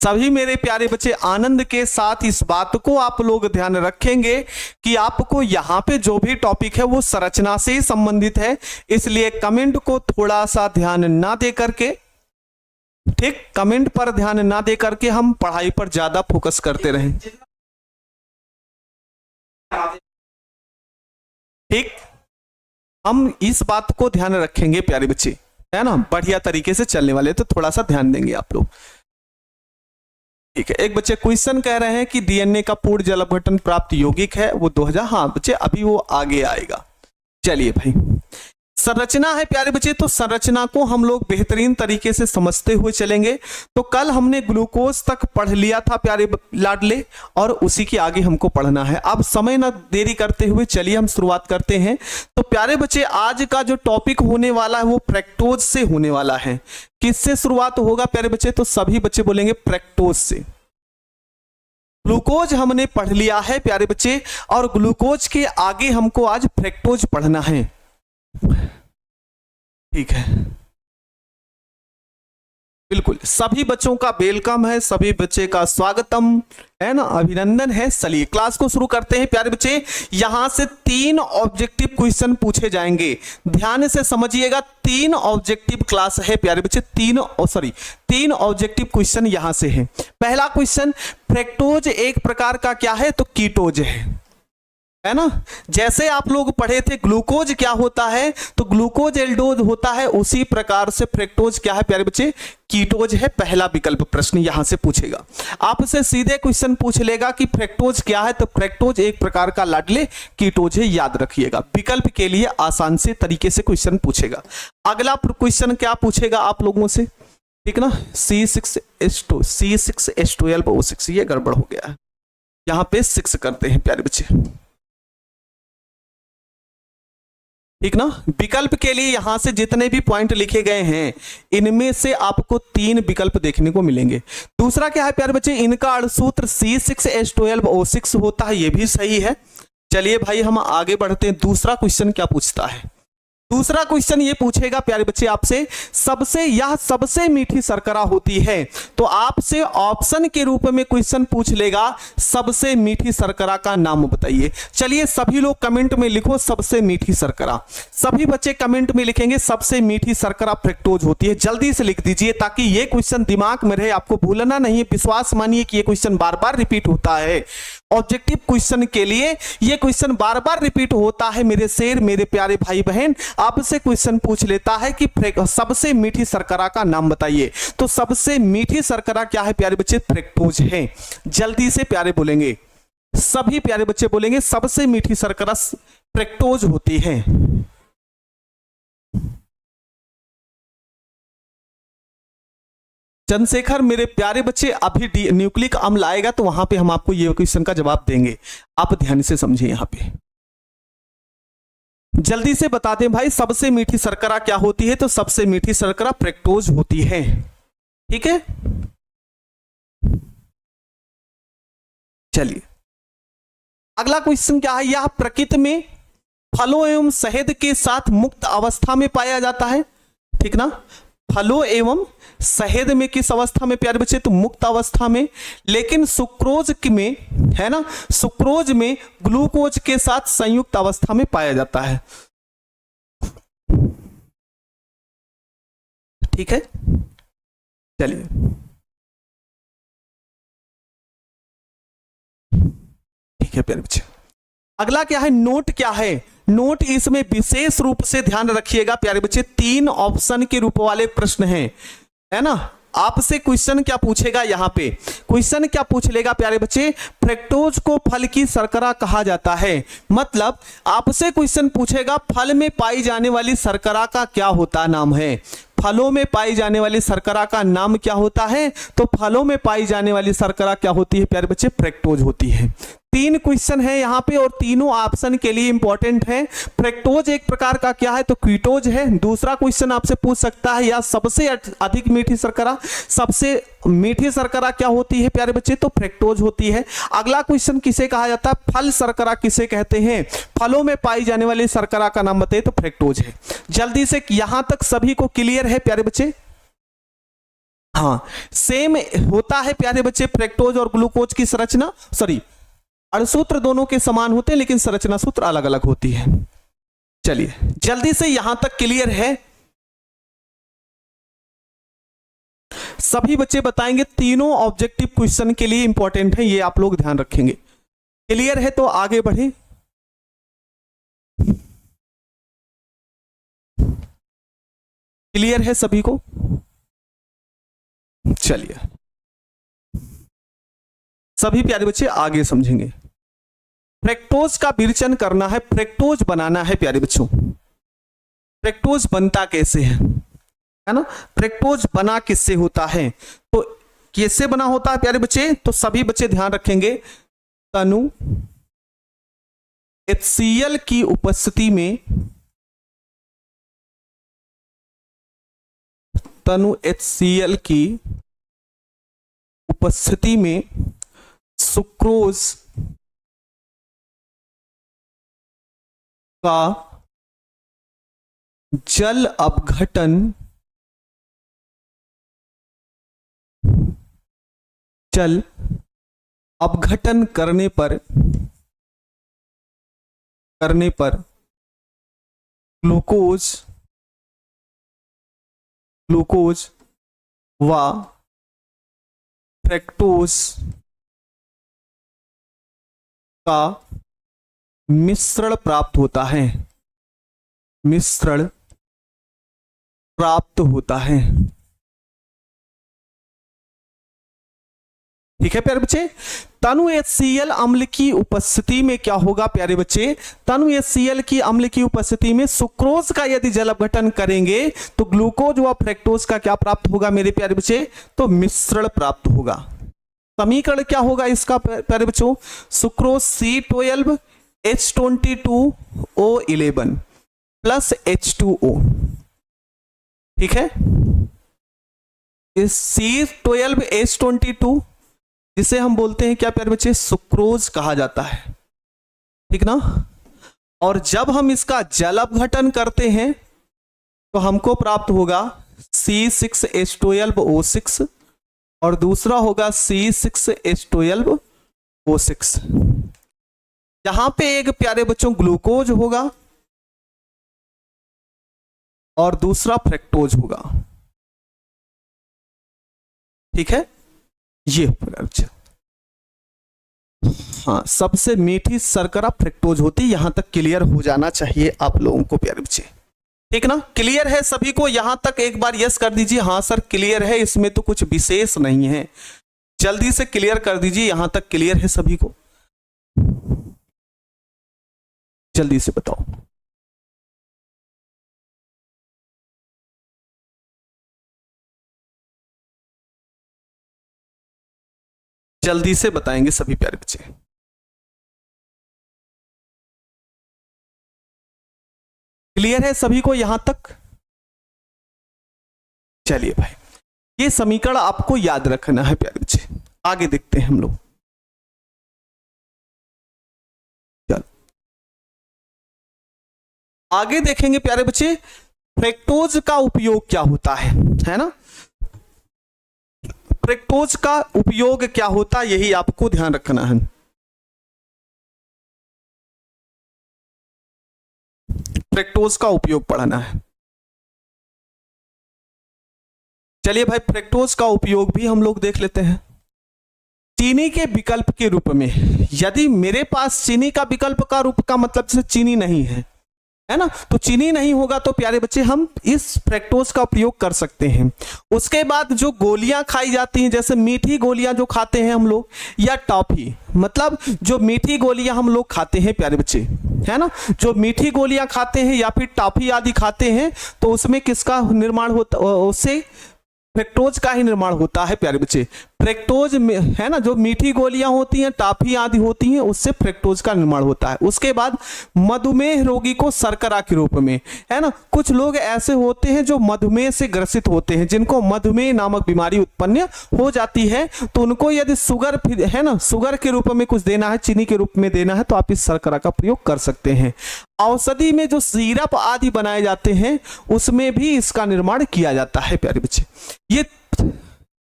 सभी मेरे प्यारे बच्चे आनंद के साथ इस बात को आप लोग ध्यान रखेंगे कि आपको यहाँ पे जो भी टॉपिक है वो संरचना से ही संबंधित है, इसलिए कमेंट को थोड़ा सा ध्यान ना दे करके, ठीक, कमेंट पर ध्यान ना दे करके हम पढ़ाई पर ज्यादा फोकस करते रहें। ठीक, हम इस बात को ध्यान रखेंगे प्यारे बच्चे, है ना, बढ़िया तरीके से चलने वाले, तो थोड़ा सा ध्यान देंगे आप लोग। ठीक है, एक बच्चे क्वेश्चन कह रहे हैं कि डीएनए का पूर्ण जल अपघटन प्राप्त यौगिक है वो 2000, हाँ बच्चे अभी वो आगे आएगा। चलिए भाई, संरचना है प्यारे बच्चे, तो संरचना को हम लोग बेहतरीन तरीके से समझते हुए चलेंगे। तो कल हमने ग्लूकोज तक पढ़ लिया था प्यारे लाडले, और उसी के आगे हमको पढ़ना है। अब समय ना देरी करते हुए चलिए हम शुरुआत करते हैं। तो प्यारे बच्चे आज का जो टॉपिक होने वाला है वो फ्रक्टोज से होने वाला है। किससे शुरुआत होगा प्यारे बच्चे? तो सभी बच्चे बोलेंगे फ्रक्टोज से। ग्लूकोज हमने पढ़ लिया है प्यारे बच्चे, और ग्लूकोज के आगे हमको आज फ्रक्टोज पढ़ना है। ठीक है, बिल्कुल सभी बच्चों का वेलकम है, सभी बच्चे का स्वागतम है ना, अभिनंदन है। चलिए क्लास को शुरू करते हैं प्यारे बच्चे। यहां से 3 ऑब्जेक्टिव क्वेश्चन पूछे जाएंगे, ध्यान से समझिएगा। 3 ऑब्जेक्टिव क्लास है प्यारे बच्चे, 3 ऑब्जेक्टिव क्वेश्चन यहां से है। पहला क्वेश्चन, फ्रक्टोज एक प्रकार का क्या है? तो कीटोज है ना। जैसे आप लोग पढ़े थे ग्लूकोज क्या होता है, तो ग्लूकोज एल्डोज होता है, उसी प्रकार से फ्रक्टोज क्या है प्यारे बच्चे? कीटोज है। पहला विकल्प प्रश्न यहां से पूछेगा, आपसे सीधे क्वेश्चन पूछ लेगा कि फ्रक्टोज क्या है, तो फ्रक्टोज एक प्रकार का लाडले कीटोज है, याद रखिएगा। विकल्प के लिए आसान से तरीके से क्वेश्चन पूछेगा। अगला क्वेश्चन क्या पूछेगा आप लोगों से, ठीक ना, C6H12O6, ये गड़बड़ हो गया है, यहां पे 6 करते हैं प्यारे बच्चे, ठीक ना। विकल्प के लिए यहां से जितने भी पॉइंट लिखे गए हैं इनमें से आपको 3 विकल्प देखने को मिलेंगे। दूसरा क्या है प्यारे बच्चे? इनका अणुसूत्र C6H12O6 होता है, ये भी सही है। चलिए भाई हम आगे बढ़ते हैं। दूसरा क्वेश्चन क्या पूछता है? दूसरा क्वेश्चन ये पूछेगा प्यारे बच्चे आपसे, सबसे मीठी शर्करा होती है, तो आपसे ऑप्शन के रूप में क्वेश्चन पूछ लेगा सबसे मीठी शर्करा का नाम बताइए। चलिए सभी लोग कमेंट में लिखो सबसे मीठी शर्करा। सभी बच्चे कमेंट में लिखेंगे सबसे मीठी शर्करा फ्रक्टोज होती है। जल्दी से लिख दीजिए ताकि ये क्वेश्चन दिमाग में रहे, आपको भूलना नहीं। विश्वास मानिए कि ये क्वेश्चन बार बार रिपीट होता है। ऑब्जेक्टिव क्वेश्चन के लिए ये क्वेश्चन बार बार रिपीट होता है मेरे शेर, मेरे प्यारे भाई बहन। आपसे क्वेश्चन पूछ लेता है कि सबसे मीठी शर्करा का नाम बताइए, तो सबसे मीठी शर्करा क्या है प्यारे बच्चे? फ्रक्टोज है। जल्दी से प्यारे बोलेंगे, सभी प्यारे बच्चे बोलेंगे सबसे मीठी शर्करा फ्रक्टोज होती है। चंद्रशेखर मेरे प्यारे बच्चे, अभी न्यूक्लिक अम्ल आएगा तो वहां पे हम आपको ये क्वेश्चन का जवाब देंगे, आप ध्यान से समझिए। यहां पे जल्दी से बता दें भाई सबसे मीठी शर्करा क्या होती है? तो सबसे मीठी शर्करा फ्रक्टोज होती है, ठीक है। चलिए अगला क्वेश्चन क्या है? यह प्रकृति में फलों एवं शहद के साथ मुक्त अवस्था में पाया जाता है, ठीक ना। फलों एवं शहद में किस अवस्था में प्यारे बच्चे? तो मुक्त अवस्था में। लेकिन सुक्रोज में, है ना, सुक्रोज में ग्लूकोज के साथ संयुक्त अवस्था में पाया जाता है, ठीक है। चलिए ठीक है प्यारे बच्चे। अगला क्या है? नोट क्या है? नोट इसमें विशेष रूप से ध्यान रखिएगा प्यारे बच्चे, 3 ऑप्शन के रूप वाले प्रश्न हैं, है ना। आपसे क्वेश्चन क्या पूछेगा? यहां पे क्वेश्चन क्या पूछ लेगा प्यारे बच्चे? फ्रक्टोज को फल की शर्करा कहा जाता है। मतलब आपसे क्वेश्चन पूछेगा फल में पाई जाने वाली शर्करा का क्या होता नाम है? फलों में पाई जाने वाली शर्करा का नाम क्या होता है? तो फलों में पाई जाने वाली शर्करा क्या होती है प्यारे बच्चे? फ्रक्टोज होती है। 3 क्वेश्चन है यहाँ पे और तीनों ऑप्शन के लिए इंपॉर्टेंट है। फ्रक्टोज एक प्रकार का क्या है? तो कीटोज है। दूसरा क्वेश्चन आपसे पूछ सकता है या सबसे अधिक मीठी शर्करा, सबसे मीठी शर्करा क्या होती है प्यारे बच्चे? तो फ्रक्टोज होती है। अगला क्वेश्चन किसे कहा जाता है? फल शर्करा किसे कहते हैं? फलों में पाई जाने वाली शर्करा का नाम बताइए, तो फ्रक्टोज है। जल्दी से यहां तक सभी को क्लियर है प्यारे बच्चे? हाँ सेम होता है प्यारे बच्चे फ्रक्टोज और ग्लूकोज की संरचना, सॉरी अणुसूत्र दोनों के समान होते हैं लेकिन संरचना सूत्र अलग अलग होती है। चलिए जल्दी से यहां तक क्लियर है? सभी बच्चे बताएंगे, तीनों ऑब्जेक्टिव क्वेश्चन के लिए इंपॉर्टेंट है, ये आप लोग ध्यान रखेंगे। क्लियर है तो आगे बढ़े। क्लियर है सभी को? चलिए सभी प्यारे बच्चे आगे समझेंगे। फ्रक्टोज का विरचन करना है, फ्रक्टोज बनाना है प्यारे बच्चों। फ्रक्टोज बनता कैसे है ना? फ्रक्टोज बना किससे होता है? तो कैसे बना होता है प्यारे बच्चे? तो सभी बच्चे ध्यान रखेंगे, तनु HCl की उपस्थिति में, तनु HCl की उपस्थिति में सुक्रोज का जल अपघटन करने पर ग्लूकोज व फ्रक्टोज का मिश्रण प्राप्त होता है, मिश्रण प्राप्त होता है। ठीक है प्यारे बच्चे? तनु HCl अम्ल की उपस्थिति में क्या होगा प्यारे बच्चे? तनु HCl की अम्ल की उपस्थिति में सुक्रोज का यदि जल अपघटन करेंगे तो ग्लूकोज व फ्रक्टोज का क्या प्राप्त होगा मेरे प्यारे बच्चे? तो मिश्रण प्राप्त होगा। समीकरण क्या होगा इसका प्यारे बच्चों? Sucrose C12 H22O11 plus H2O। ठीक है, इस C12 H22 जिसे हम बोलते हैं क्या प्यारे बच्चे? सुक्रोज कहा जाता है, ठीक ना? और जब हम इसका जल अपघटन करते हैं तो हमको प्राप्त होगा C6H12O6 और दूसरा होगा C6H12O6। यहां पे एक प्यारे बच्चों ग्लूकोज होगा और दूसरा फ्रक्टोज होगा। ठीक है, ये हाँ सबसे मीठी शर्करा फ्रक्टोज होती, यहां तक क्लियर हो जाना चाहिए आप लोगों को प्यारे बच्चे। ठीक ना? क्लियर है सभी को? यहां तक एक बार यस कर दीजिए। हाँ सर क्लियर है, इसमें तो कुछ विशेष नहीं है। जल्दी से क्लियर कर दीजिए, यहां तक क्लियर है सभी को? जल्दी से बताओ। जल्दी से बताएंगे सभी प्यारे बच्चे। क्लियर है सभी को यहां तक? चलिए भाई, ये समीकरण आपको याद रखना है प्यारे बच्चे। आगे देखते हैं हम लोग। चलो आगे देखेंगे प्यारे बच्चे, फ्रक्टोज का उपयोग क्या होता है ना? फ्रक्टोज का उपयोग क्या होता है, यही आपको ध्यान रखना है। फ्रक्टोज का उपयोग पढ़ना है। चलिए भाई, फ्रक्टोज का उपयोग भी हम लोग देख लेते हैं। चीनी के विकल्प के रूप में, यदि मेरे पास चीनी का विकल्प का रूप का मतलब जैसे चीनी नहीं है ना, तो चीनी नहीं होगा तो प्यारे बच्चे हम इस फ्रक्टोज का उपयोग कर सकते हैं। उसके बाद जो गोलियां खाई जाती हैं, जैसे मीठी गोलियां जो खाते हैं हम लोग, या टॉफी, मतलब जो मीठी गोलियां हम लोग खाते हैं प्यारे बच्चे, है ना, जो मीठी गोलियां खाते हैं या फिर टॉफी आदि खाते हैं, तो उसमें किसका निर्माण होता, उससे फ्रक्टोज का ही निर्माण होता है प्यारे बच्चे। फ्रक्टोज में है ना, जो मीठी गोलियां होती हैं, टॉफी आदि होती हैं, उससे फ्रक्टोज का निर्माण होता है। उसके बाद मधुमेह रोगी को शर्करा के रूप में, है ना, कुछ लोग ऐसे होते हैं जो मधुमेह से ग्रसित होते हैं, जिनको मधुमेह नामक बीमारी उत्पन्न हो जाती है, तो उनको यदि शुगर है ना, शुगर के रूप में कुछ देना है, चीनी के रूप में देना है, तो आप इस शर्करा का प्रयोग कर सकते हैं। औषधि में जो सिरप आदि बनाए जाते हैं, उसमें भी इसका निर्माण किया जाता है प्यारे बच्चे। ये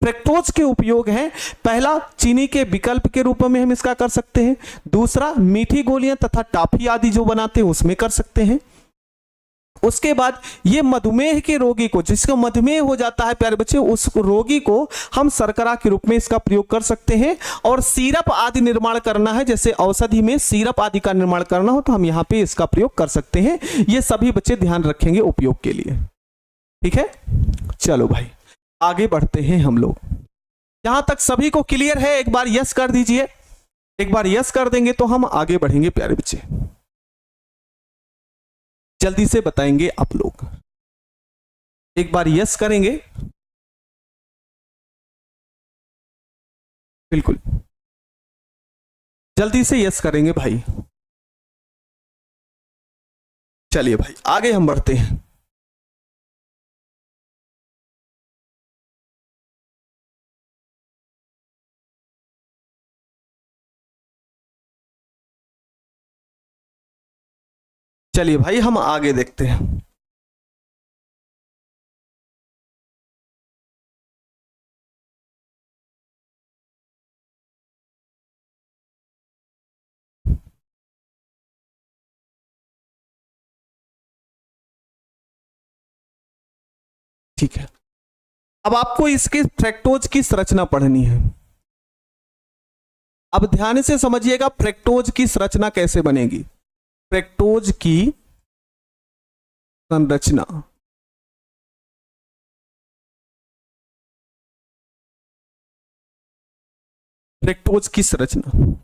फ्रक्टोज के उपयोग हैं, पहला चीनी के विकल्प के रूप में हम इसका कर सकते हैं, दूसरा मीठी गोलियां तथा टॉफी आदि जो बनाते हैं उसमें कर सकते हैं। उसके बाद ये मधुमेह के रोगी को, जिसको मधुमेह हो जाता है प्यारे बच्चे, उस रोगी को हम शर्करा के रूप में इसका प्रयोग कर सकते हैं। और सिरप आदि निर्माण करना है, जैसे औषधि में सिरप आदि का निर्माण करना हो तो हम यहाँ पे इसका प्रयोग कर सकते हैं। ये सभी बच्चे ध्यान रखेंगे उपयोग के लिए, ठीक है। चलो भाई आगे बढ़ते हैं हम लोग। यहां तक सभी को क्लियर है? एक बार यस कर दीजिए, एक बार यस कर देंगे तो हम आगे बढ़ेंगे प्यारे बच्चे। जल्दी से बताएंगे आप लोग, एक बार यस करेंगे, बिल्कुल जल्दी से यस करेंगे भाई। चलिए भाई आगे हम बढ़ते हैं। चलिए भाई हम आगे देखते हैं। ठीक है, अब आपको इसके फ्रक्टोज की संरचना पढ़नी है। अब ध्यान से समझिएगा फ्रक्टोज की संरचना कैसे बनेगी। फ्रक्टोज की संरचना, फ्रक्टोज की संरचना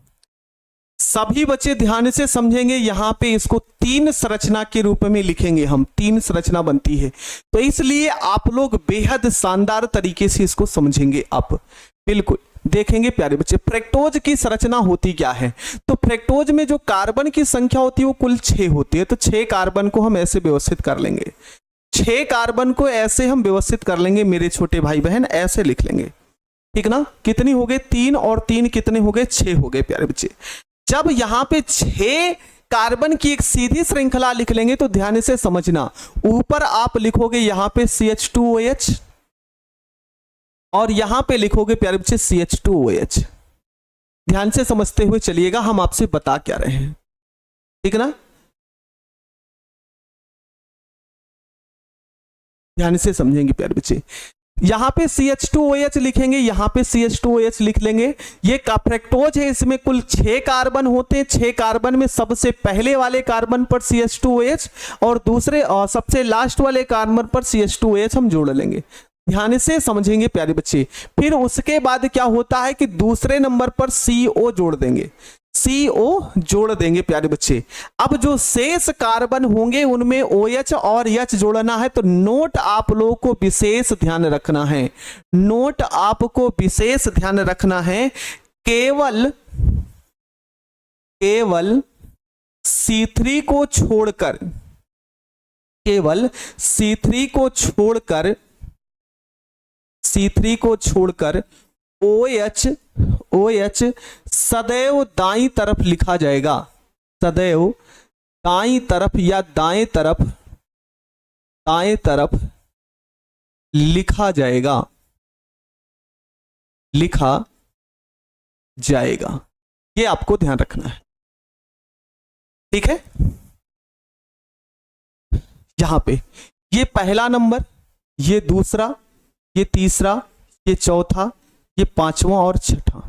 सभी बच्चे ध्यान से समझेंगे। यहां पे इसको तीन संरचना के रूप में लिखेंगे हम, तीन संरचना बनती है, तो इसलिए आप लोग बेहद शानदार तरीके से इसको समझेंगे। आप बिल्कुल देखेंगे प्यारे बच्चे फ्रक्टोज की संरचना होती क्या है। तो फ्रक्टोज में जो कार्बन की संख्या होती है वो कुल 6 होती है। तो 6 कार्बन को हम ऐसे व्यवस्थित कर लेंगे, 6 कार्बन को ऐसे हम व्यवस्थित कर लेंगे मेरे छोटे भाई बहन, ऐसे लिख लेंगे, ठीक ना। कितनी हो गए? 3 और 3 कितने हो गए? 6 हो गए प्यारे बच्चे। जब यहां पे 6 कार्बन की एक सीधी श्रृंखला लिख लेंगे तो ध्यान से समझना, ऊपर आप लिखोगे यहां पे CH2OH और यहां पे लिखोगे प्यारे बच्चे CH2OH। ध्यान से समझते हुए चलिएगा, हम आपसे बता क्या रहे हैं, ठीक ना। ध्यान से समझेंगे प्यारे बच्चे, यहां पे CH2OH लिखेंगे, यहां पे CH2OH लिख लेंगे। ये फ्रक्टोज है, इसमें कुल 6 कार्बन होते हैं। 6 कार्बन में सबसे पहले वाले कार्बन पर CH2OH और दूसरे और सबसे लास्ट वाले कार्बन पर CH2OH हम जोड़ लेंगे। ध्यान से समझेंगे प्यारे बच्चे। फिर उसके बाद क्या होता है कि दूसरे नंबर पर CO जोड़ देंगे, CO जोड़ देंगे प्यारे बच्चे। अब जो शेष कार्बन होंगे उनमें OH और H जोड़ना है। तो नोट आप लोगों को विशेष ध्यान रखना है, नोट आपको विशेष ध्यान रखना है, केवल C3 को छोड़कर, केवल C3 को छोड़कर OH सदैव दाईं तरफ लिखा जाएगा, सदैव दाईं तरफ या दाएं तरफ लिखा जाएगा, ये आपको ध्यान रखना है, ठीक है। यहां पे ये पहला नंबर, ये दूसरा, ये तीसरा, ये चौथा, ये 5वां और 6वां।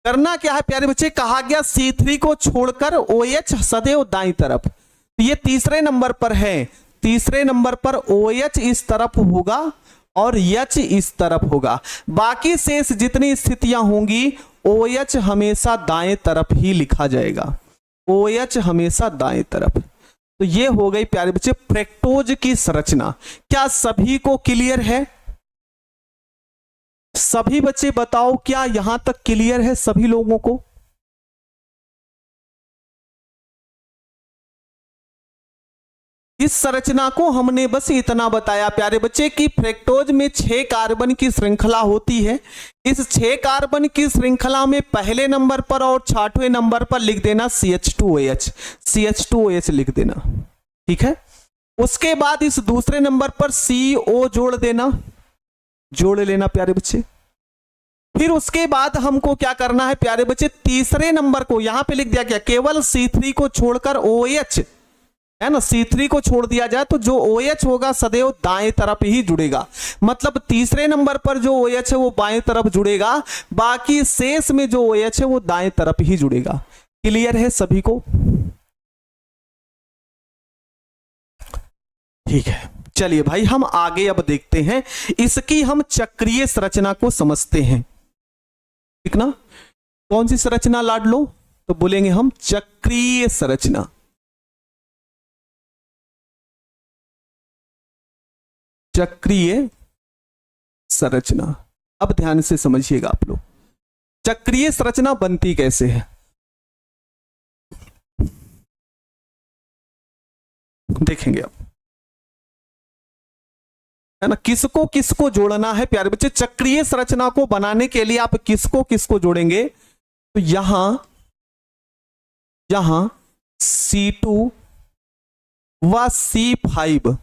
करना क्या है प्यारे बच्चे, कहा गया C3 को छोड़कर OH सदैव दाईं तरफ। तो ये तीसरे नंबर पर है, तीसरे नंबर पर OH इस तरफ होगा और H इस तरफ होगा। बाकी शेष जितनी स्थितियां होंगी OH हमेशा दाएं तरफ ही लिखा जाएगा, OH हमेशा दाएं तरफ। तो ये हो गई प्यारे बच्चे फ्रक्टोज की संरचना। क्या सभी को क्लियर है? सभी बच्चे बताओ, क्या यहां तक क्लियर है सभी लोगों को? इस संरचना को हमने बस इतना बताया प्यारे बच्चे कि फ्रक्टोज में 6 कार्बन की श्रृंखला होती है। इस 6 कार्बन की श्रृंखला में पहले नंबर पर और 6वें नंबर पर लिख देना CH2OH लिख देना, ठीक है। उसके बाद इस दूसरे नंबर पर CO जोड़ देना, जोड़ लेना प्यारे बच्चे। फिर उसके बाद हमको क्या करना है प्यारे बच्चे, तीसरे नंबर को यहां पे लिख दिया गया, केवल C3 को छोड़कर OH है ना, C3 को छोड़ दिया जाए तो जो OH होगा सदैव दाएं तरफ ही जुड़ेगा। मतलब तीसरे नंबर पर जो OH है वो बाएं तरफ जुड़ेगा, बाकी शेष में जो OH है वो दाएं तरफ ही जुड़ेगा। क्लियर है सभी को? ठीक है, चलिए भाई हम आगे अब देखते हैं, इसकी हम चक्रीय संरचना को समझते हैं। ठीक ना, कौन सी संरचना लाडलो? तो बोलेंगे हम चक्रीय संरचना। चक्रीय संरचना, अब ध्यान से समझिएगा आप लोग, चक्रीय संरचना बनती कैसे है। देखेंगे अब, है ना, किसको किसको जोड़ना है प्यारे बच्चे। चक्रीय संरचना को बनाने के लिए आप किसको किसको जोड़ेंगे, तो यहां C2 व C5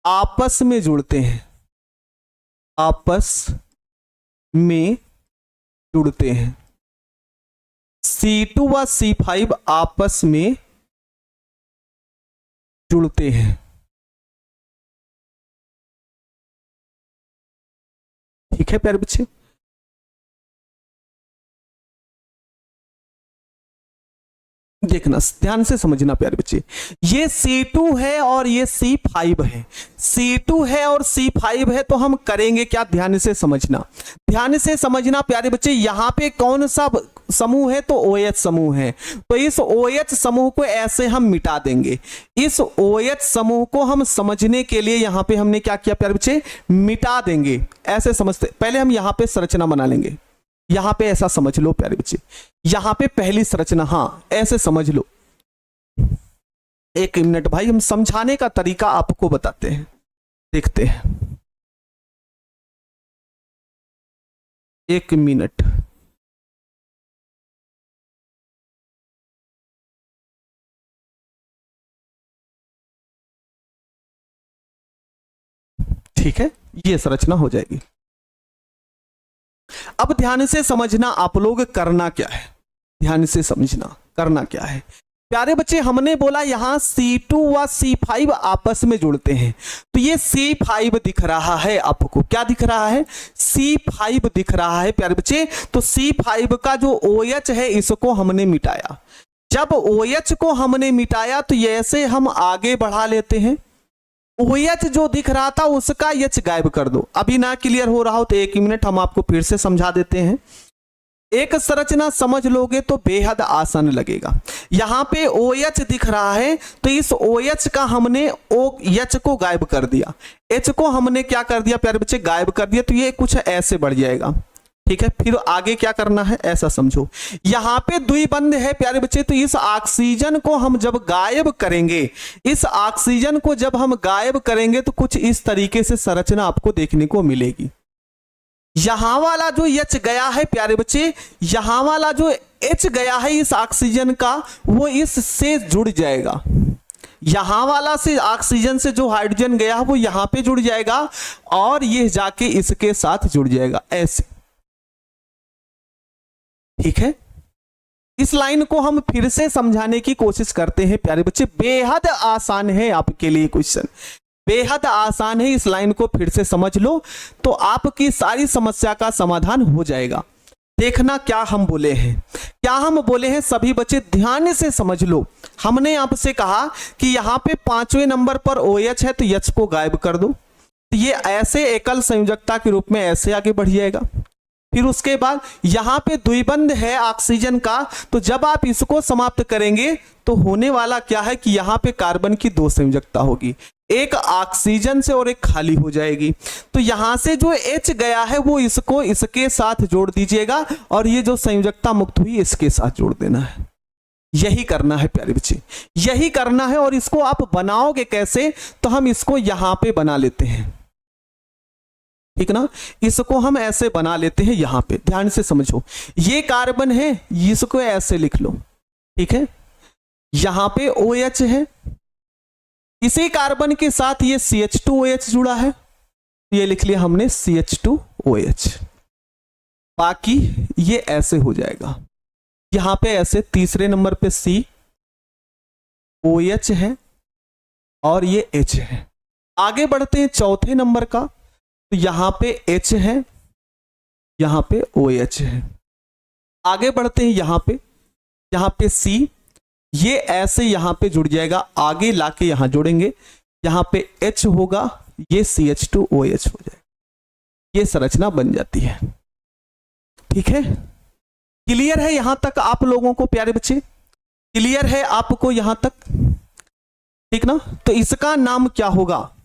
आपस में जुड़ते हैं, आपस में जुड़ते हैं। C2 व C5 आपस में जुड़ते हैं। ठीक है प्यारे बच्चे, देखना ध्यान से समझना प्यारे बच्चे, ये C2 है और ये C5 है, C2 है और C5 है, तो हम करेंगे क्या, ध्यान से समझना, ध्यान से समझना प्यारे बच्चे। यहां पे कौन सा समूह है, तो OH समूह है, तो इस OH समूह को ऐसे हम मिटा देंगे। इस OH समूह को हम समझने के लिए यहां पे हमने क्या किया प्यारे बच्चे, मिटा देंगे। ऐसे समझते, पहले हम यहां पे संरचना बना लेंगे, यहां पे ऐसा समझ लो प्यारे बच्चे, यहां पे पहली संरचना, हाँ ऐसे समझ लो। एक मिनट भाई, हम समझाने का तरीका आपको बताते हैं, देखते हैं, एक मिनट। ठीक है, ये संरचना हो जाएगी। अब ध्यान से समझना आप लोग, करना क्या है, ध्यान से समझना करना क्या है प्यारे बच्चे। हमने बोला यहां C2 व C5 आपस में जुड़ते हैं, तो ये C5 दिख रहा है आपको, क्या दिख रहा है, C5 दिख रहा है प्यारे बच्चे। तो C5 का जो OH है इसको हमने मिटाया। जब OH को हमने मिटाया तो ऐसे हम आगे बढ़ा लेते हैं, OH जो दिख रहा था उसका H गायब कर दो। अभी ना क्लियर हो रहा हो तो एक मिनट हम आपको फिर से समझा देते हैं। एक संरचना समझ लोगे तो बेहद आसान लगेगा। यहां पे OH दिख रहा है तो इस OH का हमने H को गायब कर दिया, H को हमने क्या कर दिया प्यारे बच्चे, गायब कर दिया, तो ये कुछ ऐसे बढ़ जाएगा। ठीक है, फिर आगे क्या करना है ऐसा समझो। यहां पे द्विबंध है प्यारे बच्चे, तो इस ऑक्सीजन को हम जब गायब करेंगे, इस ऑक्सीजन को जब हम गायब करेंगे तो कुछ इस तरीके से संरचना आपको देखने को मिलेगी। यहां वाला जो H गया है प्यारे बच्चे, यहां वाला जो H गया है इस ऑक्सीजन का, वो इससे जुड़ जाएगा। यहां वाला से ऑक्सीजन से जो हाइड्रोजन गया वो यहां पे जुड़ जाएगा और ये जाके इसके साथ जुड़ जाएगा ऐसे। ठीक है, इस लाइन को हम फिर से समझाने की कोशिश करते हैं प्यारे बच्चे, बेहद आसान है आपके लिए क्वेश्चन, बेहद आसान है। इस लाइन को फिर से समझ लो तो आपकी सारी समस्या का समाधान हो जाएगा। देखना क्या हम बोले हैं, क्या हम बोले हैं सभी बच्चे ध्यान से समझ लो। हमने आपसे कहा कि यहां पे 5वें नंबर पर OH है तो H को गायब कर दो, तो ये ऐसे एकल संयोजकता के रूप में ऐसे आगे बढ़ जाएगा। फिर उसके बाद यहां पे द्विबंध है ऑक्सीजन का, तो जब आप इसको समाप्त करेंगे तो होने वाला क्या है कि यहां पे कार्बन की 2 संयोजकता होगी, एक ऑक्सीजन से और एक खाली हो जाएगी। तो यहां से जो H गया है वो इसको इसके साथ जोड़ दीजिएगा और ये जो संयोजकता मुक्त हुई इसके साथ जोड़ देना है। यही करना है प्यारे बच्चे, यही करना है। और इसको आप बनाओगे कैसे, तो हम इसको यहां पे बना लेते हैं, ठीक ना, इसको हम ऐसे बना लेते हैं। यहां पे ध्यान से समझो, ये कार्बन है, इसको ऐसे लिख लो, ठीक है। यहां पे OH है, इसी कार्बन के साथ ये CH2OH जुड़ा है, ये लिख लिया हमने CH2OH। बाकी ये ऐसे हो जाएगा, यहां पे ऐसे तीसरे नंबर पे COH है और ये H है। आगे बढ़ते हैं चौथे नंबर का, तो यहां पे H है, यहां पे OH है। आगे बढ़ते हैं यहां पे C, ये ऐसे यहां पे जुड़ जाएगा, आगे लाके यहां जोड़ेंगे, यहां पे H होगा, ये CH2OH हो जाएगा। ये संरचना बन जाती है। ठीक है, क्लियर है यहां तक आप लोगों को प्यारे बच्चे? क्लियर है आपको यहां तक? ठीक ना? तो इसका नाम क्या होगा?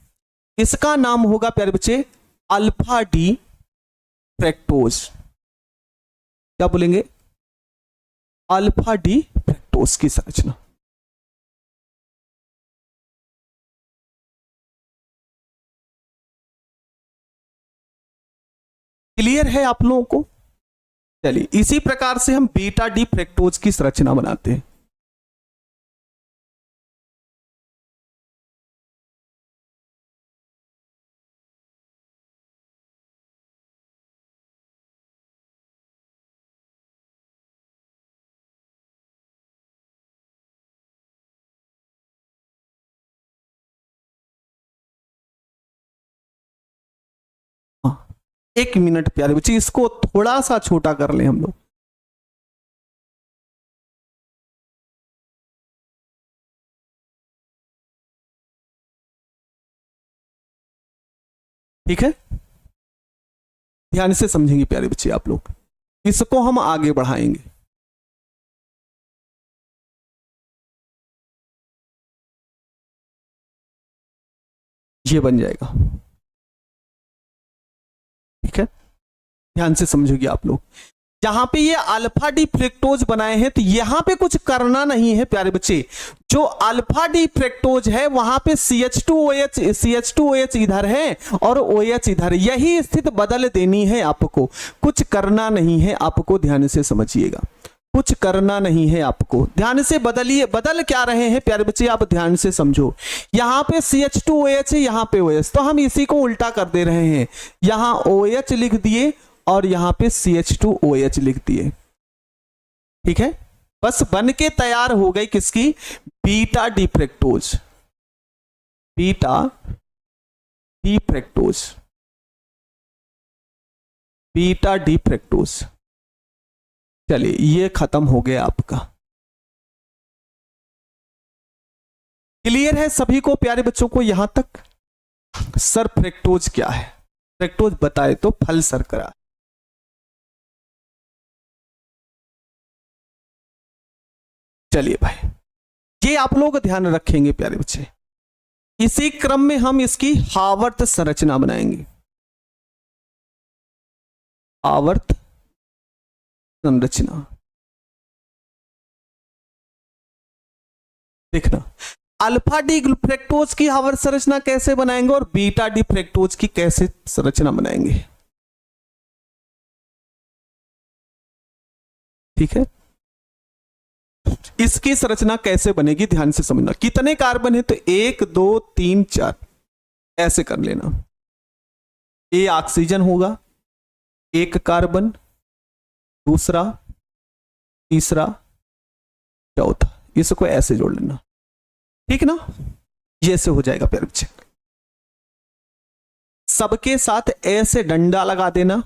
इसका नाम होगा प्यारे बच्चे अल्फा डी फ्रैक्टोज। क्या बोलेंगे? अल्फा डी फ्रैक्टोज की संरचना। क्लियर है आप लोगों को? चलिए, इसी प्रकार से हम बीटा डी फ्रैक्टोज की संरचना बनाते हैं। एक मिनट प्यारे बच्चे, इसको थोड़ा सा छोटा कर लें हम लोग। ठीक है, ध्यान से समझेंगे प्यारे बच्चे आप लोग, इसको हम आगे बढ़ाएंगे। ये बन जाएगा। ठीक है, ध्यान से समझोगे आप लोग। जहां पे ये अल्फा डी फ्रैक्टोज बनाए हैं, तो यहां पे कुछ करना नहीं है प्यारे बच्चे। जो अल्फा डी फ्रैक्टोज है वहां पे CH2OH इधर है और OH इधर, यही स्थिति बदल देनी है आपको। कुछ करना नहीं है आपको, ध्यान से समझिएगा। कुछ करना नहीं है आपको, ध्यान से बदलिए। बदल क्या रहे हैं प्यारे बच्चे, आप ध्यान से समझो। यहां पे CH2OH है, यहां पे OH, तो हम इसी को उल्टा कर दे रहे हैं। यहां OH लिख दिए और यहां पे CH2OH लिख दिए। ठीक है, बस बन के तैयार हो गई किसकी? Beta D fructose. Beta D fructose, beta D fructose. चलिए, ये खत्म हो गया आपका। क्लियर है सभी को प्यारे बच्चों को यहां तक? सर फ्रैक्टोज क्या है? फ्रैक्टोज बताए तो फल शर्करा। चलिए भाई, ये आप लोग ध्यान रखेंगे प्यारे बच्चे। इसी क्रम में हम इसकी आवर्त संरचना बनाएंगे। आवर्त संरचना देखना, अल्फा डी फ्रैक्टोज की आवर्त संरचना कैसे बनाएंगे और बीटा डी फ्रैक्टोज की कैसे संरचना बनाएंगे। ठीक है, इसकी संरचना कैसे बनेगी ध्यान से समझना। कितने कार्बन है? तो 1 2 3 4 ऐसे कर लेना। ए ऑक्सीजन होगा, एक कार्बन, दूसरा, तीसरा, चौथा, इसको ऐसे जोड़ लेना। ठीक ना? ये से हो जाएगा प्यारे बच्चे। सबके साथ ऐसे डंडा लगा देना।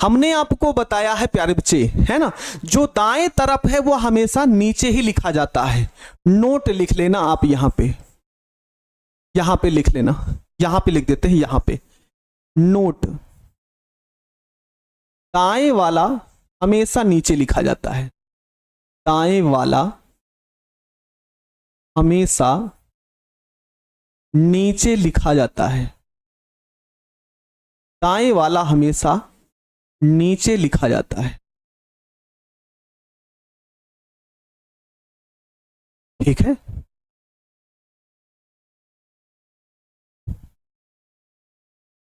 हमने आपको बताया है प्यारे बच्चे, है ना, जो दाएं तरफ है वो हमेशा नीचे ही लिखा जाता है। नोट लिख लेना आप यहां पे लिख लेना, यहां पे लिख देते हैं, यहां पे नोट। दाएं वाला हमेशा नीचे लिखा जाता है। दाएं वाला हमेशा नीचे लिखा जाता है। दाएं वाला हमेशा नीचे लिखा जाता है। ठीक है,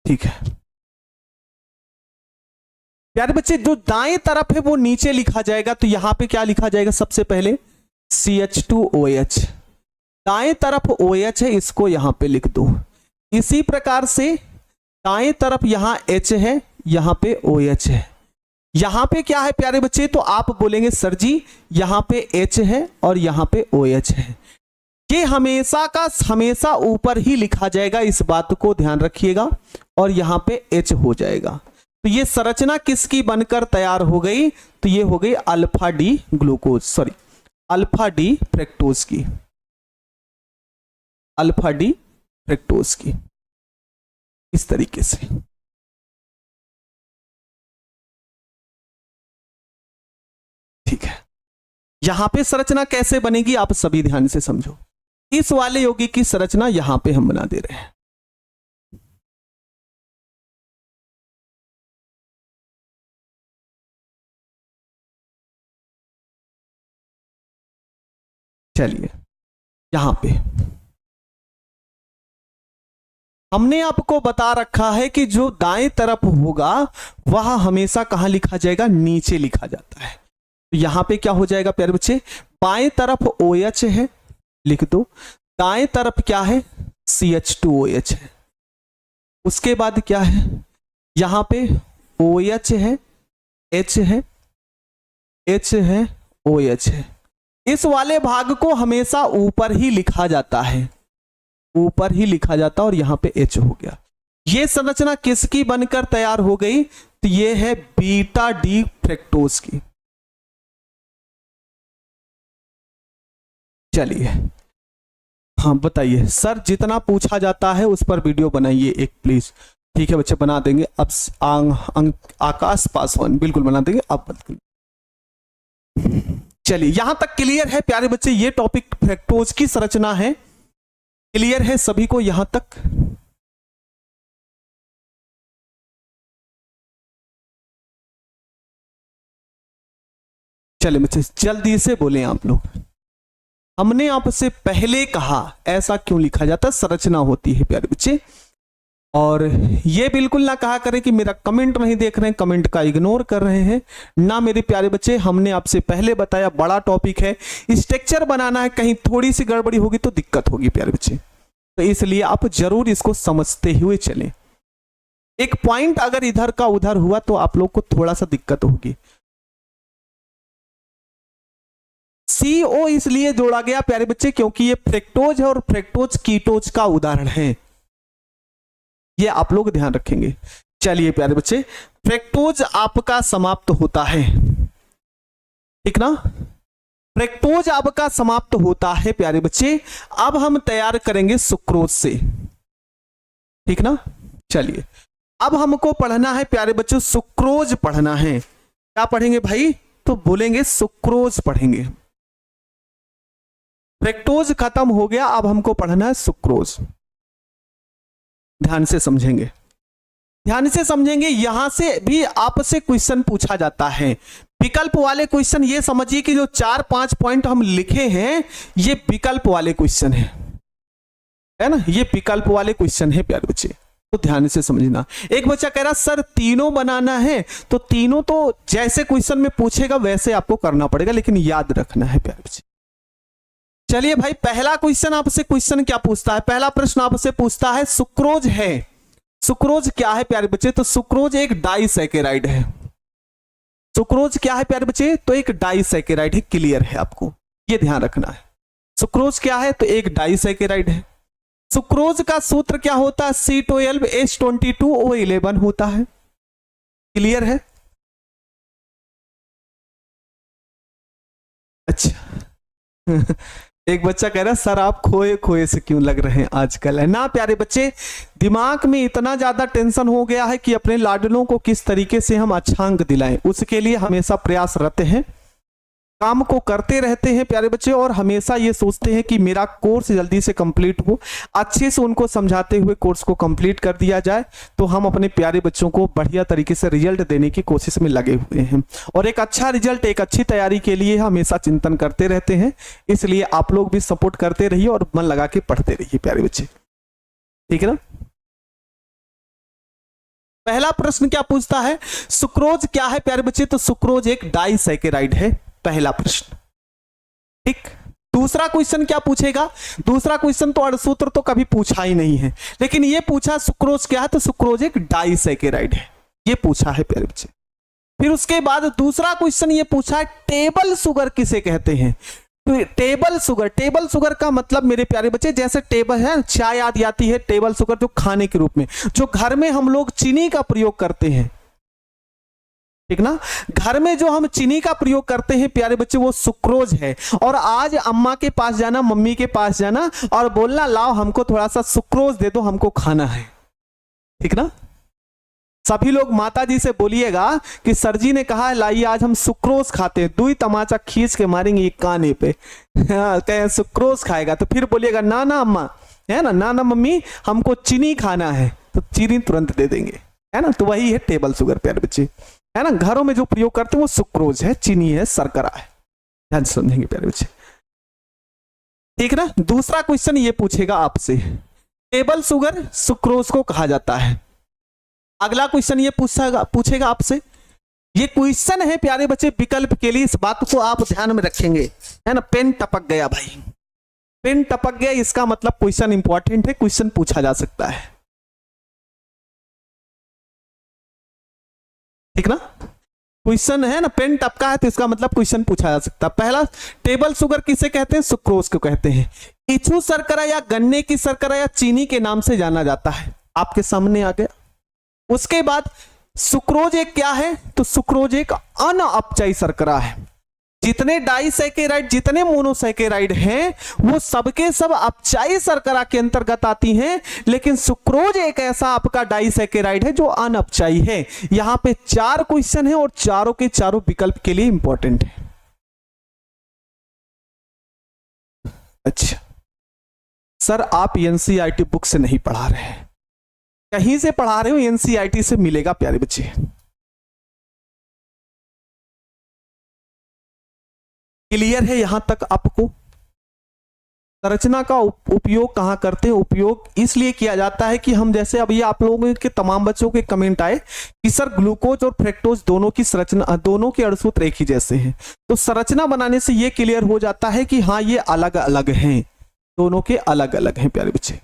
ठीक है प्यारे बच्चे, जो दाएं तरफ है वो नीचे लिखा जाएगा। तो यहां पे क्या लिखा जाएगा? सबसे पहले CH2OH। दाएं तरफ OH है, इसको यहां पे लिख दो। इसी प्रकार से दाएं तरफ यहां H है, यहां पे OH है। यहां पे क्या है प्यारे बच्चे, तो आप बोलेंगे सर जी यहां पे H है और यहां पे OH है। ये हमेशा का हमेशा ऊपर ही लिखा जाएगा, इस बात को ध्यान रखिएगा, और यहां पे H हो जाएगा। तो ये संरचना किसकी बनकर तैयार हो गई, तो ये हो गई alpha D glucose, sorry alpha D fructose की, अल्फा डी फ्रैक्टोज की, इस तरीके से। ठीक है, यहां पे संरचना कैसे बनेगी आप सभी ध्यान से समझो। इस वाले यौगिक की संरचना यहां पे हम बना दे रहे हैं। चलिए, यहां पे हमने आपको बता रखा है कि जो दाएं तरफ होगा वह हमेशा कहां लिखा जाएगा, नीचे लिखा जाता है। तो यहां पे क्या हो जाएगा प्यारे बच्चे, बाएं तरफ OH है, लिख दो, दाएं तरफ क्या है CH2OH है। उसके बाद क्या है, यहां पे OH है, H है, H है, OH है। इस वाले भाग को हमेशा ऊपर ही लिखा जाता है, ऊपर ही लिखा जाता है, और यहां पे H हो गया। ये संरचना किसकी बनकर तैयार हो गई, तो ये है बीटा डी फ्रैक्टोज की। चलिए, हाँ बताइए सर, जितना पूछा जाता है उस पर वीडियो बनाइए एक प्लीज। ठीक है बच्चे, बना देंगे। अब आकाश पासवान बिल्कुल बना देंगे, आप बिल्कुल। चलिए, यहां तक क्लियर है प्यारे बच्चे, ये टॉपिक फ्रैक्टोज की संरचना है, क्लियर है सभी को यहां तक। चलिए बच्चे जल्दी से बोले आप लोग। हमने आपसे पहले कहा ऐसा क्यों लिखा जाता, संरचना होती है प्यारे बच्चे। और ये बिल्कुल ना कहा करें कि मेरा कमेंट नहीं देख रहे हैं, कमेंट का इग्नोर कर रहे हैं ना मेरे प्यारे बच्चे। हमने आपसे पहले बताया बड़ा टॉपिक है, स्ट्रक्चर बनाना है, कहीं थोड़ी सी गड़बड़ी होगी तो दिक्कत होगी प्यारे बच्चे। तो इसलिए आप जरूर इसको समझते हुए चलें। एक पॉइंट अगर इधर का उधर हुआ तो आप लोग को थोड़ा सा दिक्कत होगी। CO इसलिए जोड़ा गया प्यारे बच्चे क्योंकि ये फ्रैक्टोज है और फ्रैक्टोज कीटोज का उदाहरण है, ये आप लोग ध्यान रखेंगे। चलिए प्यारे बच्चे, फ्रैक्टोज आपका समाप्त होता है, ठीक ना, फ्रैक्टोज आपका समाप्त होता है प्यारे बच्चे। अब हम तैयार करेंगे सुक्रोज से, ठीक ना। चलिए, अब हमको पढ़ना है प्यारे बच्चों, सुक्रोज पढ़ना है। क्या पढ़ेंगे भाई, तो बोलेंगे सुक्रोज पढ़ेंगे। फ्रैक्टोज खत्म हो गया, अब हमको पढ़ना है सुक्रोज। ध्यान से समझेंगे, ध्यान से समझेंगे। यहां से भी आपसे क्वेश्चन पूछा जाता है, विकल्प वाले क्वेश्चन। ये समझिए कि जो 4-5 पॉइंट हम लिखे हैं ये विकल्प वाले क्वेश्चन है ना, ये विकल्प वाले क्वेश्चन है प्यारे बच्चे, तो ध्यान से समझना। एक बच्चा कह रहा सर तीनों बनाना है, तो तीनों तो जैसे क्वेश्चन में पूछेगा वैसे आपको करना पड़ेगा, लेकिन याद रखना है प्यारे बच्चे। चलिए भाई, पहला क्वेश्चन आपसे क्वेश्चन क्या पूछता है, पहला प्रश्न आपसे पूछता है सुक्रोज है। सुक्रोज क्या है प्यारे बच्चे, तो सुक्रोज एक डाइसैकेराइड है। सुक्रोज क्या है प्यारे बच्चे, तो एक डाइसैकेराइड है, क्लियर है आपको, ये ध्यान रखना है। सुक्रोज क्या है, तो एक डाइसैकेराइड है। सुक्रोज का सूत्र क्या होता है, C12H22O11 होता है, क्लियर है। अच्छा एक बच्चा कह रहा है सर आप खोए खोए से क्यों लग रहे हैं आजकल, है ना प्यारे बच्चे। दिमाग में इतना ज्यादा टेंशन हो गया है कि अपने लाडलों को किस तरीके से हम अच्छा अंक दिलाएं, उसके लिए हमेशा प्रयासरत हैं, काम को करते रहते हैं प्यारे बच्चे, और हमेशा ये सोचते हैं कि मेरा कोर्स जल्दी से कंप्लीट हो। अच्छे से उनको समझाते हुए कोर्स को कंप्लीट कर दिया जाए तो हम अपने प्यारे बच्चों को बढ़िया तरीके से रिजल्ट देने की कोशिश में लगे हुए हैं, और एक अच्छा रिजल्ट, एक अच्छी तैयारी के लिए हमेशा चिंतन करते रहते हैं। इसलिए आप लोग भी सपोर्ट करते रहिए और मन लगा के पढ़ते रहिए प्यारे बच्चे, ठीक है ना। पहला प्रश्न क्या पूछता है, सुक्रोज क्या है प्यारे बच्चे, तो सुक्रोज एक डाइसैकेराइड है, पहला प्रश्न, ठीक। दूसरा क्वेश्चन क्या पूछेगा, दूसरा क्वेश्चन तो अणुसूत्र तो कभी पूछा ही नहीं है, लेकिन ये पूछा सुक्रोज क्या है, तो सुक्रोज एक डाइसैकेराइड है, ये पूछा है प्यारे बच्चे। फिर उसके बाद दूसरा क्वेश्चन ये पूछा है टेबल शुगर किसे कहते हैं। तो टेबल शुगर का मतलब मेरे प्यारे बच्चे, जैसे टेबल है, चाय याद आती है, टेबल शुगर जो खाने के रूप में, जो घर में हम लोग चीनी का प्रयोग करते हैं, ठीक ना, घर में जो हम चीनी का प्रयोग करते हैं प्यारे बच्चे, वो सुक्रोज है। और आज अम्मा के पास जाना, मम्मी के पास जाना और बोलना लाओ हमको थोड़ा सा सुक्रोज दे दो, हमको खाना है, ठीक ना। सभी लोग माता जी से बोलिएगा कि सर जी ने कहा है लाइए आज हम सुक्रोज खाते हैं, दुई तमाचा खींच के मारेंगे ये काने पे, कहे सुक्रोज खाएगा, तो फिर बोलिएगा ना ना अम्मा, है ना, ना ना मम्मी हमको चीनी खाना है, तो चीनी तुरंत दे देंगे, है ना। तो वही है टेबल शुगर प्यारे बच्चे, है ना, घरों में जो प्रयोग करते हैं वो सुक्रोज है, चीनी है, शर्करा है, ध्यान से समझेंगे प्यारे बच्चे, ठीक ना। दूसरा क्वेश्चन ये पूछेगा आपसे, टेबल शुगर सुक्रोज को कहा जाता है। अगला क्वेश्चन ये पूछेगा आपसे, ये क्वेश्चन है प्यारे बच्चे विकल्प के लिए, इस बात को आप ध्यान में रखेंगे, है ना। पेन टपक गया भाई, पेन टपक गया, इसका मतलब क्वेश्चन इंपॉर्टेंट है, क्वेश्चन पूछा जा सकता है, ठीक ना। क्वेश्चन है ना, पेन टपका है तो इसका मतलब क्वेश्चन पूछा जा सकता है। पहला, टेबल शुगर किसे कहते हैं, सुक्रोज को कहते हैं। इच्छू शर्करा या गन्ने की शर्करा या चीनी के नाम से जाना जाता है, आपके सामने आ गया। उसके बाद सुक्रोज एक क्या है, तो सुक्रोज एक अनअपचयी शर्करा है। जितने डाइसैकेराइड, जितने मोनोसैकेराइड हैं, वो सबके सब अपचयी शर्करा के अंतर्गत आती हैं, लेकिन सुक्रोज एक ऐसा आपका डाइसैकेराइड है जो अनअपचयी है। यहां पे 4 क्वेश्चन है और चारों के चारों विकल्प के लिए इंपॉर्टेंट है। अच्छा सर, आप एनसीईआरटी बुक से नहीं पढ़ा रहे हैं, कहीं से पढ़ा रहे हो, एनसीईआरटी से मिलेगा प्यारे बच्चे। क्लियर है यहां तक आपको। संरचना का उपयोग कहां करते हैं, उपयोग इसलिए किया जाता है कि हम, जैसे अभी आप लोगों के तमाम बच्चों के कमेंट आए कि सर ग्लूकोज और फ्रक्टोज दोनों की संरचना, दोनों के अणुसूत्र एक ही जैसे हैं, तो संरचना बनाने से यह क्लियर हो जाता है कि हाँ ये अलग अलग हैं, दोनों के अलग अलग हैं प्यारे बच्चे।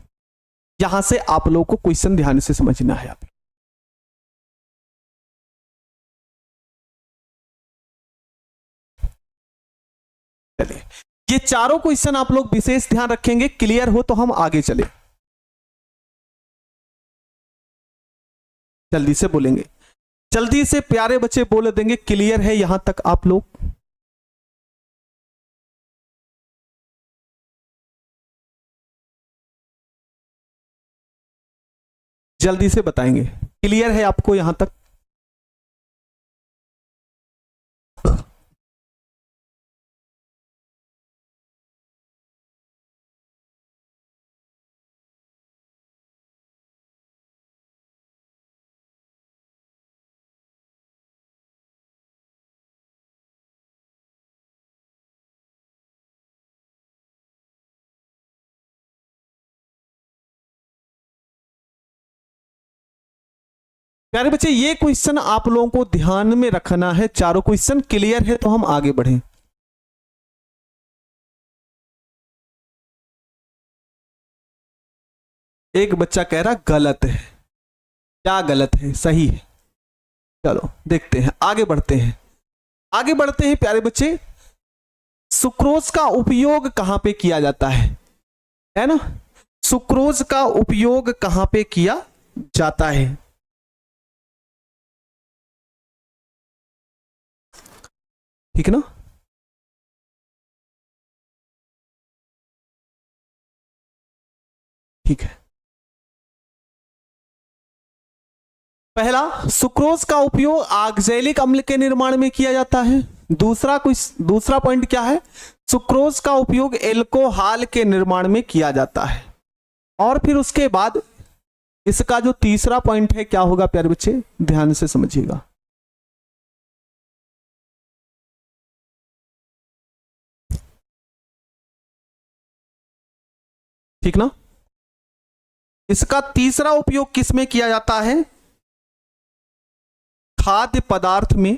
यहां से आप लोगों को क्वेश्चन ध्यान से समझना है। आप चलिए, ये चारों क्वेश्चन आप लोग विशेष ध्यान रखेंगे, क्लियर हो तो हम आगे चले। जल्दी से बोलेंगे, जल्दी से प्यारे बच्चे बोल देंगे क्लियर है यहां तक आप लोग। जल्दी से बताएंगे क्लियर है आपको यहां तक। प्यारे बच्चे, ये क्वेश्चन आप लोगों को ध्यान में रखना है। चारों क्वेश्चन क्लियर है तो हम आगे बढ़ें। एक बच्चा कह रहा गलत है, क्या गलत है, सही है। चलो देखते हैं, आगे बढ़ते हैं, आगे बढ़ते हैं प्यारे बच्चे। सुक्रोज का उपयोग कहां पे किया जाता है ना, सुक्रोज का उपयोग कहां पे किया जाता है। ठीक है ना, ठीक है। पहला, सुक्रोज का उपयोग ऑक्सैलिक अम्ल के निर्माण में किया जाता है। दूसरा पॉइंट क्या है, सुक्रोज का उपयोग एल्कोहल के निर्माण में किया जाता है। और फिर उसके बाद इसका जो तीसरा पॉइंट है क्या होगा प्यारे बच्चे, ध्यान से समझिएगा। ठीक ना, इसका तीसरा उपयोग किस में किया जाता है, खाद्य पदार्थ में,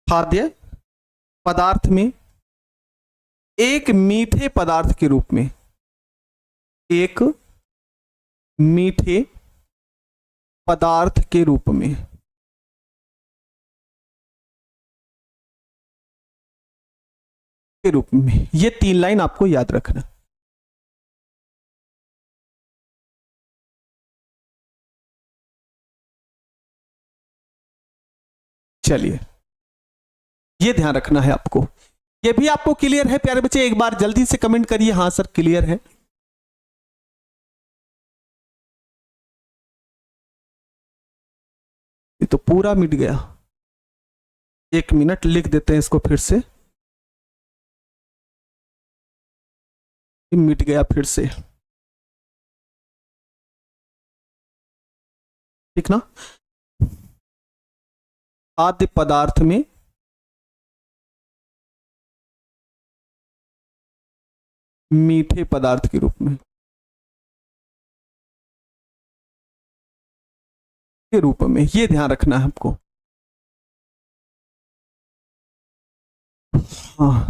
खाद्य पदार्थ में एक मीठे पदार्थ के रूप में, एक मीठे पदार्थ के रूप में, ये 3 लाइन आपको याद रखना। चलिए, ये ध्यान रखना है आपको। ये भी आपको क्लियर है प्यारे बच्चे? एक बार जल्दी से कमेंट करिए, हाँ सर क्लियर है। ये तो पूरा मिट गया। 1 मिनट लिख देते हैं इसको फिर से। मिट गया फिर से, ठीक ना? खाद्य पदार्थ में मीठे पदार्थ के रूप में, ये ध्यान रखना है आपको। हाँ,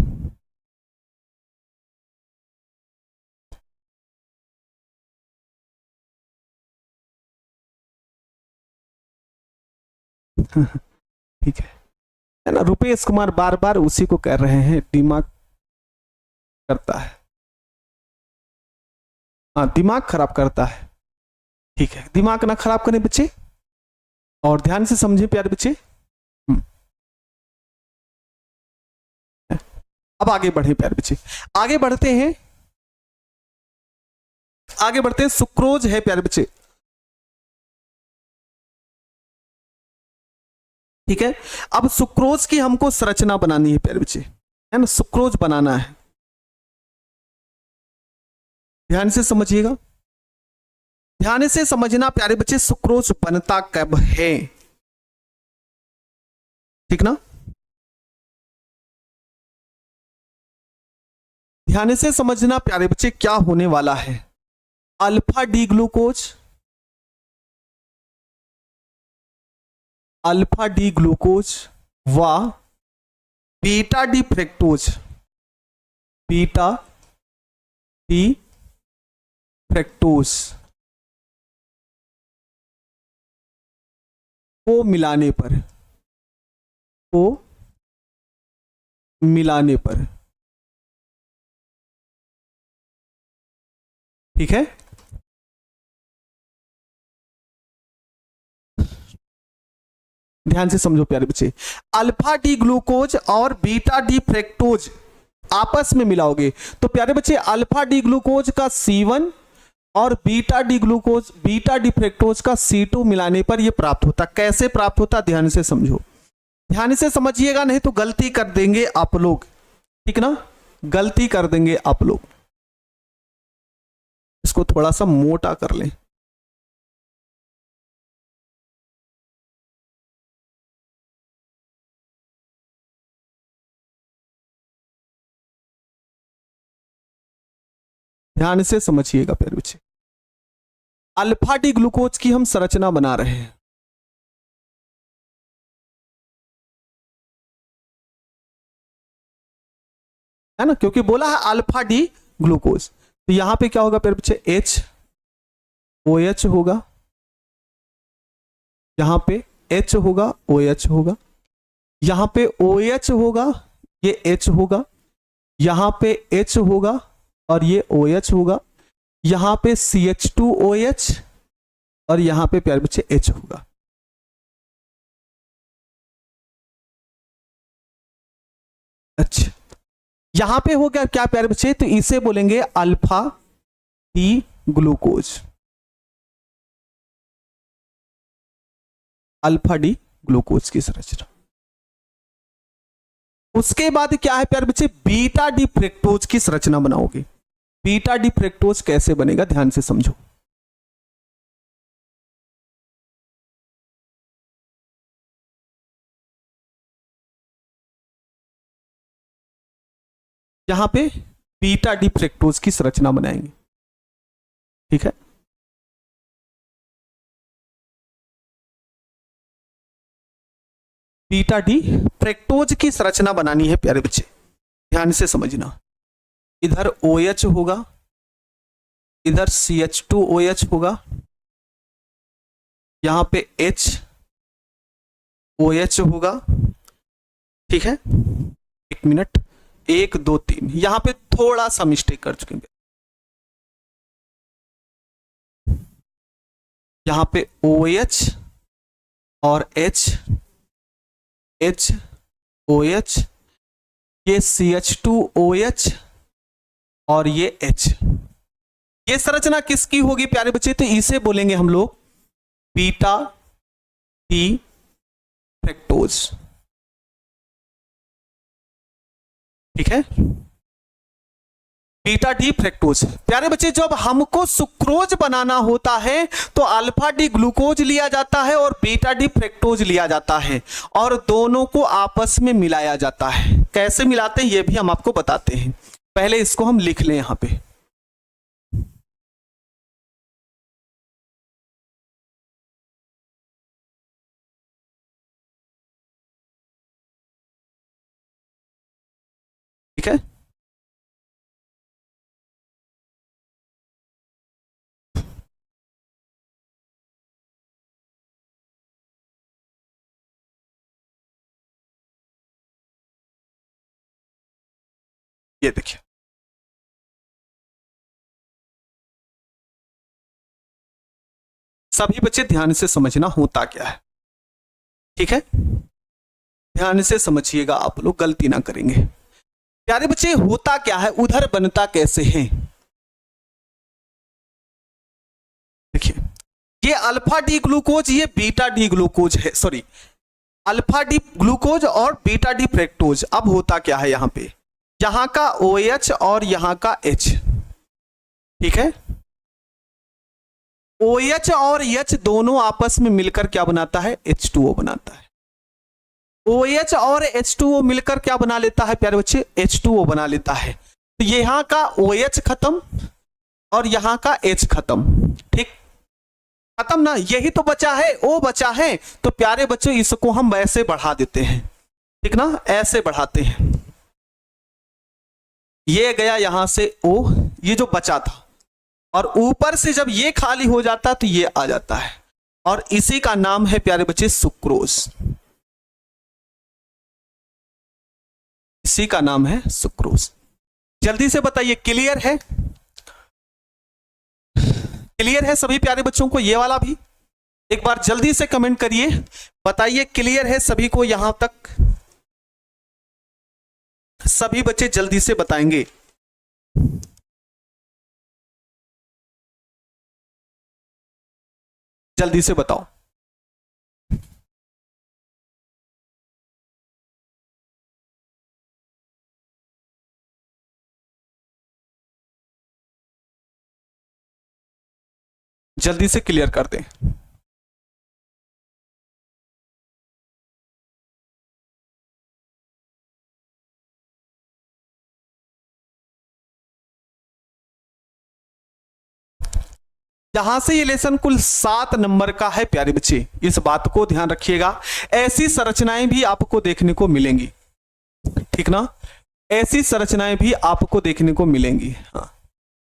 ठीक है ना? रुपेश कुमार बार बार उसी को कह रहे हैं, दिमाग करता है। हाँ, दिमाग खराब करता है। ठीक है, दिमाग ना खराब करें बच्चे, और ध्यान से समझे प्यारे बच्चे। अब आगे बढ़े प्यारे बच्चे, आगे बढ़ते हैं, सुक्रोज है प्यारे बच्चे। ठीक है, अब सुक्रोज की हमको संरचना बनानी है प्यारे बच्चे, है ना? सुक्रोज बनाना है, ध्यान से समझिएगा, ध्यान से समझना प्यारे बच्चे। सुक्रोज बनता कब है, ठीक ना? ध्यान से समझना प्यारे बच्चे, क्या होने वाला है। अल्फा डी ग्लूकोज, व बीटा डी फ्रक्टोज, को मिलाने पर, ठीक है? ध्यान से समझो प्यारे बच्चे, अल्फा डी ग्लूकोज और बीटा डी फ्रक्टोज आपस में मिलाओगे तो प्यारे बच्चे अल्फा डी ग्लूकोज का C1 और बीटा डी फ्रक्टोज का C2 मिलाने पर यह प्राप्त होता। कैसे प्राप्त होता, ध्यान से समझो, ध्यान से समझिएगा, नहीं तो गलती कर देंगे आप लोग, ठीक ना? गलती कर देंगे आप लोग। इसको थोड़ा सा मोटा कर लें। ध्यान से समझिएगा प्यारे बच्चे, अल्फा डी ग्लूकोज की हम संरचना बना रहे हैं, है ना? क्योंकि बोला है अल्फा डी ग्लूकोज, तो यहां पे क्या होगा प्यारे बच्चे, OH होगा, यहां पे H होगा, OH होगा, यहां पे OH होगा, ये H होगा, यहां पे H होगा और ये OH होगा, यहां पे CH2OH और यहां पे प्यारे बच्चे H होगा। अच्छा, यहां पे हो गया क्या प्यारे बच्चे, तो इसे बोलेंगे अल्फा डी ग्लूकोज, की संरचना। उसके बाद क्या है प्यारे बच्चे, बीटा डी फ्रक्टोज की संरचना बनाओगे। बीटा डी फ्रक्टोज कैसे बनेगा, ध्यान से समझो। यहां पे बीटा डी फ्रक्टोज की संरचना बनाएंगे, ठीक है? बीटा डी फ्रक्टोज की संरचना बनानी है प्यारे बच्चे, ध्यान से समझना। इधर OH होगा, इधर CH2OH होगा, यहां पे HOH होगा, ठीक है। एक मिनट, 1 2 3, यहां पे थोड़ा सा मिस्टेक कर चुके हैं, यहां पे OH और HOH, ये CH2OH और ये H। ये संरचना किसकी होगी प्यारे बच्चे? तो इसे बोलेंगे हम लोग बीटा डी फ्रक्टोज, ठीक है। बीटा डी फ्रक्टोज प्यारे बच्चे, जब हमको सुक्रोज बनाना होता है तो अल्फा डी ग्लूकोज लिया जाता है और बीटा डी फ्रक्टोज लिया जाता है और दोनों को आपस में मिलाया जाता है। कैसे मिलाते हैं ये भी हम आपको बताते हैं, पहले इसको हम लिख लें यहां पे। ठीक है, ये देखिए, सभी बच्चे ध्यान से समझना होता क्या है, ठीक है। ध्यान से समझिएगा, आप लोग गलती ना करेंगे। प्यारे बच्चे होता क्या है, उधर बनता कैसे है? देखिए, ये अल्फा डी ग्लूकोज, ये बीटा डी ग्लूकोज है, सॉरी अल्फा डी ग्लूकोज और बीटा डी फ्रक्टोज। अब होता क्या है, यहां पे यहां का OH और यहां का H, ठीक है। OH और H दोनों आपस में मिलकर क्या बनाता है? H2O बनाता है। OH और H2O मिलकर क्या बना लेता है प्यारे बच्चे? H2O बना लेता है। तो यहां का OH खत्म और यहां का H खत्म, ठीक, खत्म ना, यही तो बचा है, O बचा है। तो प्यारे बच्चों इसको हम ऐसे बढ़ा देते हैं, ठीक ना, ऐसे बढ़ाते हैं। ये गया यहां से O, ये जो बचा था, और ऊपर से जब ये खाली हो जाता तो ये आ जाता है, और इसी का नाम है प्यारे बच्चे सुक्रोज। इसी का नाम है सुक्रोज। जल्दी से बताइए, क्लियर है? क्लियर है सभी प्यारे बच्चों को? ये वाला भी एक बार जल्दी से कमेंट करिए, बताइए क्लियर है सभी को यहां तक? सभी बच्चे जल्दी से बताएंगे। जल्दी से बताओ। जल्दी से क्लियर कर दें। यहां से ये लेसन कुल 7 नंबर का है प्यारे बच्चे, इस बात को ध्यान रखिएगा। ऐसी संरचनाएं भी आपको देखने को मिलेंगी, ठीक ना, ऐसी संरचनाएं भी आपको देखने को मिलेंगी। हाँ,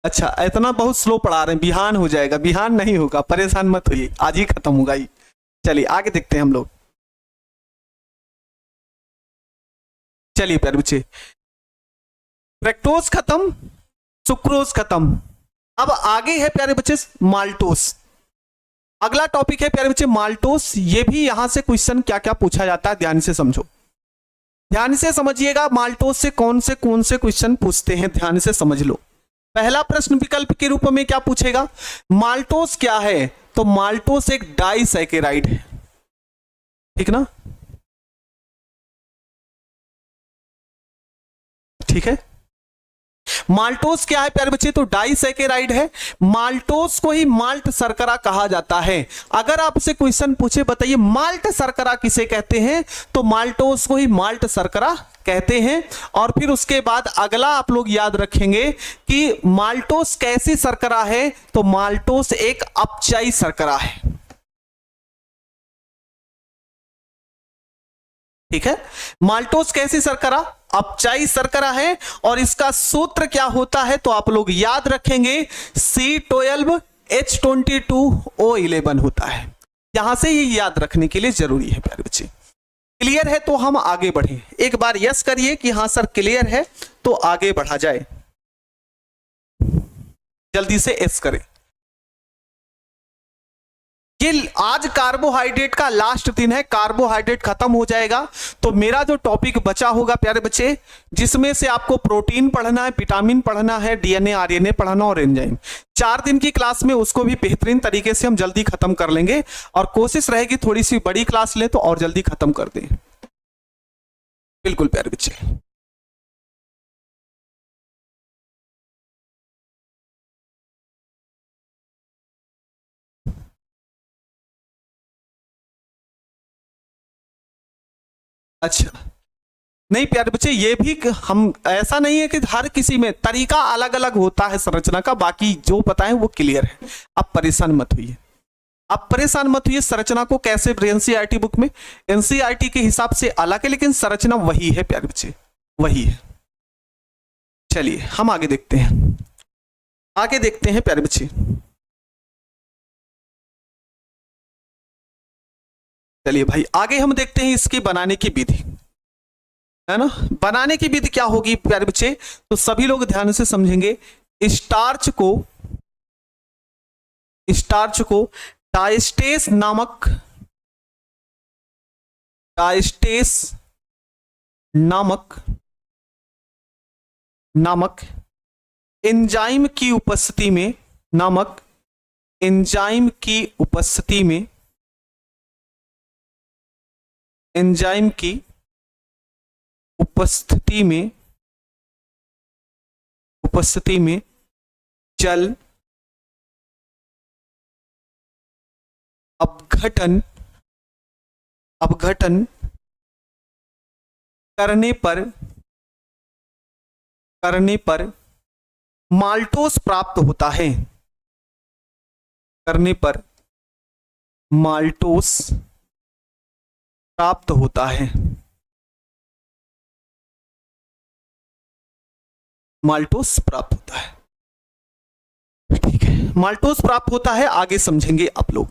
अच्छा, इतना बहुत स्लो पढ़ा रहे हैं, बिहान हो जाएगा। बिहान नहीं होगा, परेशान मत होइए, आज ही खत्म होगा ही। चलिए आगे देखते हैं हम लोग। चलिए प्यारे बच्चे, फ्रक्टोज खत्म, सुक्रोज खत्म, अब आगे है प्यारे बच्चे माल्टोस। अगला टॉपिक है प्यारे बच्चे माल्टोस। ये भी यहां से क्वेश्चन क्या क्या पूछा जाता है, ध्यान से समझो, ध्यान से समझिएगा। माल्टोस से कौन से क्वेश्चन पूछते हैं, ध्यान से समझ लो। पहला प्रश्न विकल्प के रूप में क्या पूछेगा? माल्टोस क्या है? तो माल्टोस एक डाइसैकेराइड है, ठीक ना, ठीक है। माल्टोस क्या है प्यारे बच्चे? तो डाइसैकेराइड है। माल्टोस को ही माल्ट शर्करा कहा जाता है। अगर आपसे क्वेश्चन पूछे बताइए माल्ट शर्करा किसे कहते हैं, तो माल्टोस को ही माल्ट शर्करा कहते हैं। और फिर उसके बाद अगला आप लोग याद रखेंगे कि माल्टोस कैसी शर्करा है, तो माल्टोस एक अपचाई शर्करा है। ठीक है। माल्टोस कैसी शर्करा? अपचाई शर्करा है और इसका सूत्र क्या होता है तो आप लोग याद रखेंगे C12H22O11 होता है। यहां से ये याद रखने के लिए जरूरी है प्यारे बच्चे। क्लियर है तो हम आगे बढ़े। एक बार यस करिए कि हां सर क्लियर है तो आगे बढ़ा जाए। जल्दी से यस करें। ये आज कार्बोहाइड्रेट का लास्ट दिन है, कार्बोहाइड्रेट खत्म हो जाएगा तो मेरा जो टॉपिक बचा होगा प्यारे बच्चे, जिसमें से आपको प्रोटीन पढ़ना है, विटामिन पढ़ना है, डीएनए आरएनए पढ़ना और एंजाइम, 4 दिन की क्लास में उसको भी बेहतरीन तरीके से हम जल्दी खत्म कर लेंगे और कोशिश रहेगी थोड़ी सी बड़ी क्लास ले तो और जल्दी खत्म कर दें। बिल्कुल प्यारे बच्चे। अच्छा नहीं प्यारे बच्चे, ये भी हम ऐसा नहीं है कि हर किसी में तरीका अलग अलग होता है संरचना का, बाकी जो बताएं वो क्लियर है। आप परेशान मत होइए, आप परेशान मत हुई। संरचना को कैसे एनसीईआरटी बुक में एनसीईआरटी के हिसाब से अलग है लेकिन संरचना वही है प्यारे बच्चे, वही है। चलिए हम आगे देखते हैं, आगे देखते हैं प्यारे बच्चे। चलिए भाई आगे हम देखते हैं इसकी बनाने की विधि, है ना। बनाने की विधि क्या होगी प्यारे बच्चे, तो सभी लोग ध्यान से समझेंगे। स्टार्च को डायस्टेस नामक एंजाइम की उपस्थिति में, एंजाइम की उपस्थिति में जल अपघटन करने पर माल्टोस प्राप्त होता है, माल्टोस प्राप्त होता है। ठीक है, माल्टोस प्राप्त होता है, आगे समझेंगे आप लोग।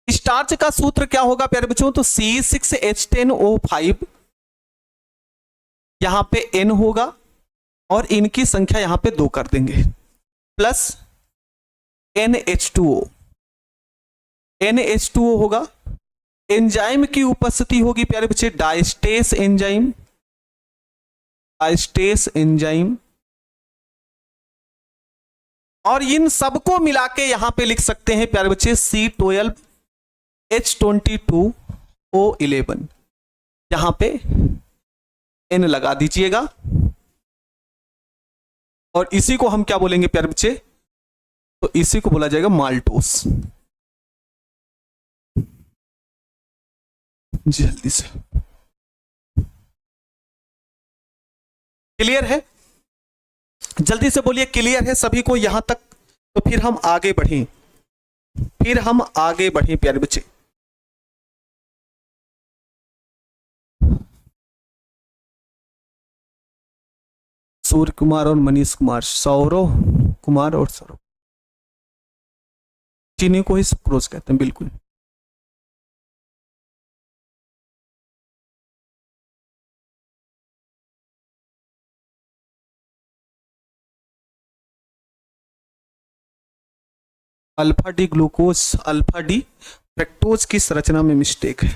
स्टार्च का सूत्र क्या होगा प्यारे बच्चों, तो C6H10O5, यहां पे N होगा और इनकी संख्या यहां पे 2 कर देंगे, प्लस NH2O होगा। एंजाइम की उपस्थिति होगी प्यारे बच्चे डायस्टेस एंजाइम, और इन सबको मिला के यहां पे लिख सकते हैं प्यारे बच्चे C12H22O11, यहां पे N लगा दीजिएगा और इसी को हम क्या बोलेंगे प्यारे बच्चे, तो इसी को बोला जाएगा माल्टोस। जल्दी से क्लियर है, जल्दी से बोलिए क्लियर है सभी को यहां तक। तो फिर हम आगे बढ़ें, प्यारे बच्चे। सूर्य कुमार और मनीष कुमार, सौरव कुमार और सौरव, चीनी को ही सुक्रोज कहते हैं, बिल्कुल। Alpha D glucose, alpha D fructose की संरचना में मिस्टेक है।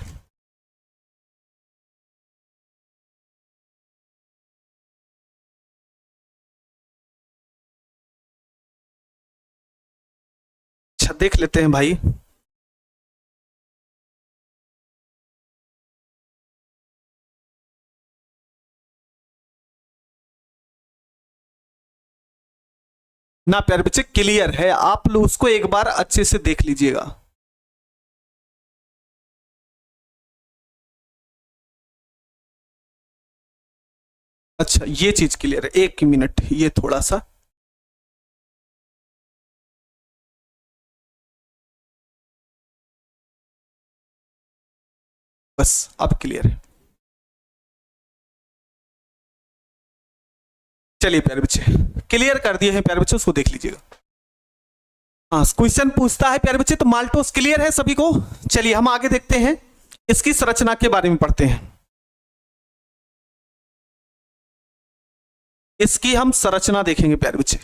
अच्छा देख लेते हैं भाई। ना प्यारे बच्चे क्लियर है, आप लोग उसको एक बार अच्छे से देख लीजिएगा। अच्छा ये चीज क्लियर है, 1 मिनट, ये थोड़ा सा बस अब क्लियर है। चलिए प्यारे बच्चे, क्लियर कर दिए हैं प्यारे बच्चे, उसको देख लीजिएगा। हाँ, क्वेश्चन पूछता है प्यारे बच्चे, तो माल्टोस क्लियर है सभी को। चलिए हम आगे देखते हैं, इसकी संरचना के बारे में पढ़ते हैं। इसकी हम संरचना देखेंगे प्यारे बच्चे।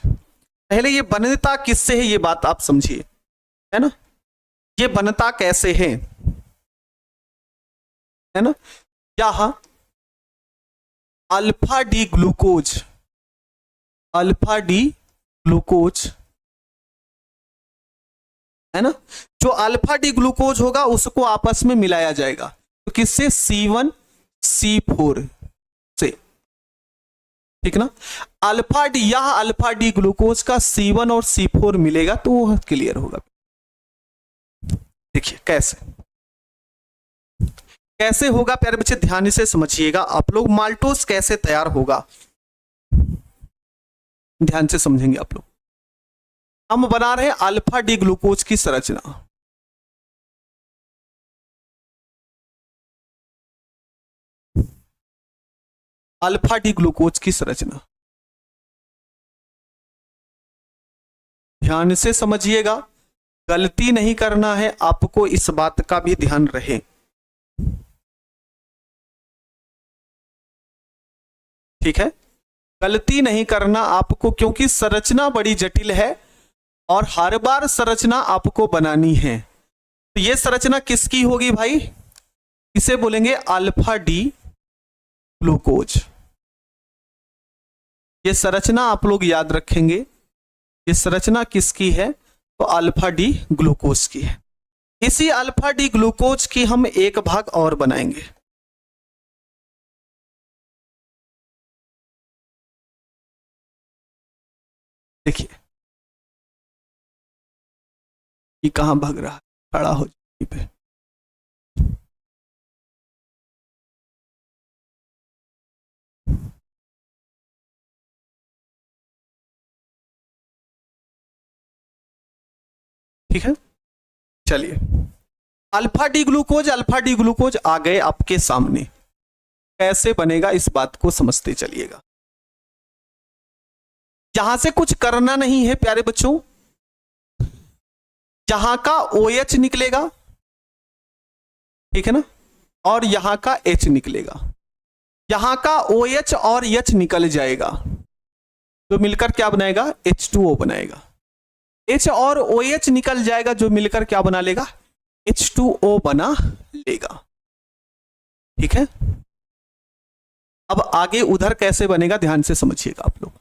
पहले ये बनता किससे है ये बात आप समझिए, है ना। ये बनता कैसे है ना। यह alpha D glucose, alpha D glucose है ना, जो अल्फा डी ग्लूकोज होगा उसको आपस में मिलाया जाएगा, तो किससे, C1C4 से, ठीक ना। अल्फा डी, यह अल्फा डी ग्लूकोज का C1 और C4 मिलेगा तो वो क्लियर होगा। देखिए कैसे होगा प्यारे बच्चे, ध्यान से समझिएगा आप लोग। माल्टोस कैसे तैयार होगा, ध्यान से समझेंगे आप लोग। हम बना रहे हैं अल्फा डी ग्लूकोज की संरचना। अल्फा डी ग्लूकोज की संरचना ध्यान से समझिएगा, गलती नहीं करना है आपको, इस बात का भी ध्यान रहे। ठीक है, गलती नहीं करना आपको, क्योंकि संरचना बड़ी जटिल है और हर बार संरचना आपको बनानी है। तो ये संरचना किसकी होगी भाई, इसे बोलेंगे अल्फा डी ग्लूकोज। ये संरचना आप लोग याद रखेंगे, ये संरचना किसकी है, तो अल्फा डी ग्लूकोज की है। इसी अल्फा डी ग्लूकोज की हम एक भाग और बनाएंगे। देखिए ये कहां भाग रहा है, खड़ा हो जाए पे। ठीक है, चलिए अल्फा डी ग्लूकोज आ गए आपके सामने। कैसे बनेगा इस बात को समझते चलिएगा। यहां से कुछ करना नहीं है प्यारे बच्चों, यहां का OH निकलेगा, ठीक है ना, और यहां का H निकलेगा। यहां का OH और H निकल जाएगा, जो मिलकर क्या बनाएगा, H2O बनाएगा। H और OH निकल जाएगा, जो मिलकर क्या बना लेगा, H2O बना लेगा। ठीक है, अब आगे उधर कैसे बनेगा ध्यान से समझिएगा आप लोग।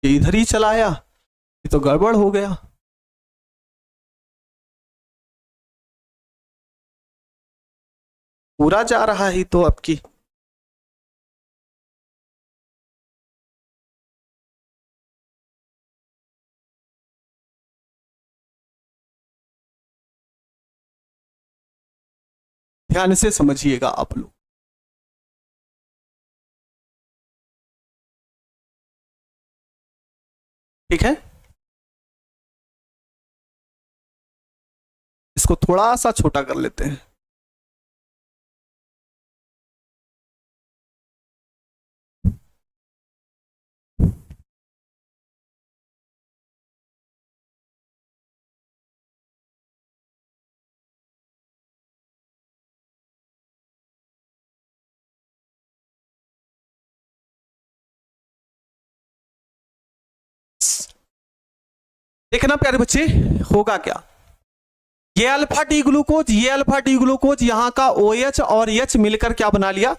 इधर ही चलाया, ये तो गड़बड़ हो गया। पूरा जा रहा है तो आपकी, ध्यान से समझिएगा आप लोग। ठीक है, इसको थोड़ा सा छोटा कर लेते हैं। देखना प्यारे बच्चे होगा क्या, ये अल्फा डी ग्लूकोज, ये अल्फा डी ग्लूकोज, यहां का OH और H मिलकर क्या बना लिया,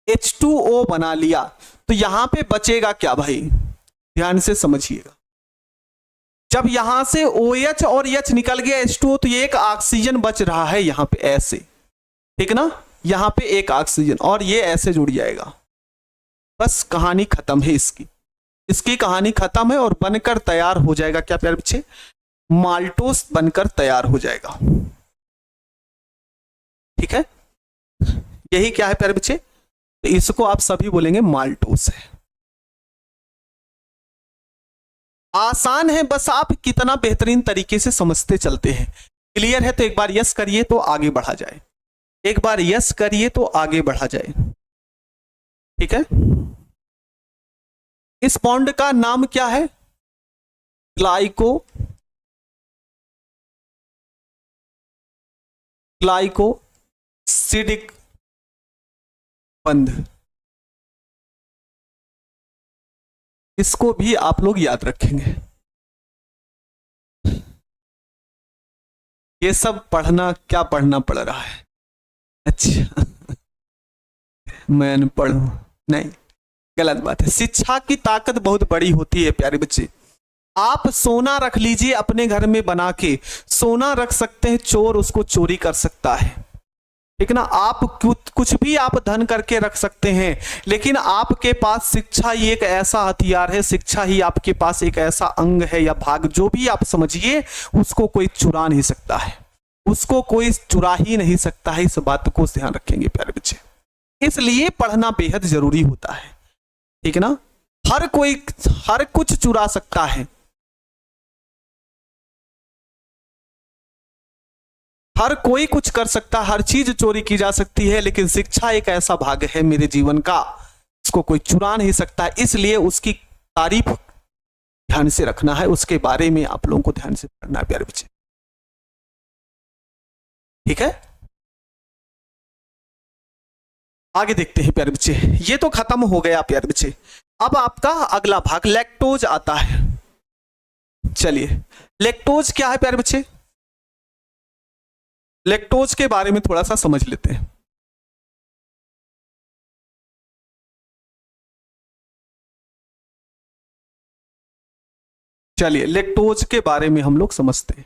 H2O बना लिया। तो यहां पे बचेगा क्या भाई, ध्यान से समझिएगा। जब यहां से OH और H निकल गया H2O, तो ये एक ऑक्सीजन बच रहा है यहां पे ऐसे, ठीक ना, यहां पे एक ऑक्सीजन, और ये ऐसे जुड़ जाएगा। बस कहानी खत्म है इसकी, इसकी कहानी खत्म है और बनकर तैयार हो जाएगा क्या प्यारे बच्चे, माल्टोस बनकर तैयार हो जाएगा। ठीक है, यही क्या है प्यारे बच्चे, तो इसको आप सभी बोलेंगे माल्टोस है। आसान है, बस आप कितना बेहतरीन तरीके से समझते चलते हैं। क्लियर है? तो एक बार यस करिए तो आगे बढ़ा जाए, एक बार यस करिए तो आगे बढ़ा जाए। ठीक है, इस बॉन्ड का नाम क्या है? ग्लाइकोसिडिक बंध। इसको भी आप लोग याद रखेंगे। ये सब पढ़ना, क्या पढ़ना पड़ रहा है? अच्छा मैं अनपढ़ हूं? नहीं, गलत बात है। शिक्षा की ताकत बहुत बड़ी होती है प्यारे बच्चे। आप सोना रख लीजिए अपने घर में बना के, सोना रख सकते हैं, चोर उसको चोरी कर सकता है, ठीक ना। आप कुछ भी आप धन करके रख सकते हैं, लेकिन आपके पास शिक्षा ही एक ऐसा हथियार है, शिक्षा ही आपके पास एक ऐसा अंग है या भाग, जो भी आप समझिए, उसको कोई चुरा नहीं सकता है, उसको कोई चुरा ही नहीं सकता है। इस बात को ध्यान रखेंगे प्यारे बच्चे। इसलिए पढ़ना बेहद जरूरी होता है, ठीक है ना। हर कोई हर कुछ चुरा सकता है, हर कोई कुछ कर सकता है, हर चीज चोरी की जा सकती है, लेकिन शिक्षा एक ऐसा भाग है मेरे जीवन का, इसको कोई चुरा नहीं सकता। इसलिए उसकी तारीफ ध्यान से रखना है, उसके बारे में आप लोगों को ध्यान से पढ़ना है प्यारे बच्चे, ठीक है। आगे देखते हैं प्यारे बच्चे। ये तो खत्म हो गया प्यारे बच्चे। अब आपका अगला भाग लैक्टोज आता है। चलिए, लैक्टोज क्या है प्यारे बच्चे? लैक्टोज के बारे में थोड़ा सा समझ लेते हैं। चलिए, लैक्टोज के बारे में हम लोग समझते हैं।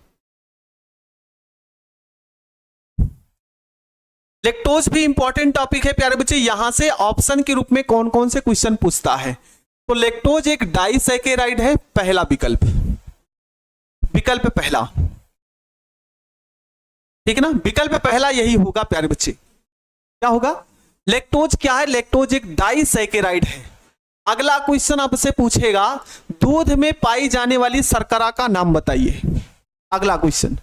लैक्टोज भी इंपॉर्टेंट टॉपिक है प्यारे बच्चे। यहां से ऑप्शन के रूप में कौन कौन से क्वेश्चन पूछता है? तो लैक्टोज एक डाइसैकेराइड है, पहला विकल्प, विकल्प पहला, ठीक है ना। विकल्प पहला यही होगा प्यारे बच्चे। क्या होगा? लैक्टोज क्या है? लैक्टोज एक डाइसैकेराइड है। अगला क्वेश्चन आपसे पूछेगा, दूध में पाई जाने वाली शर्करा का नाम बताइए। अगला क्वेश्चन,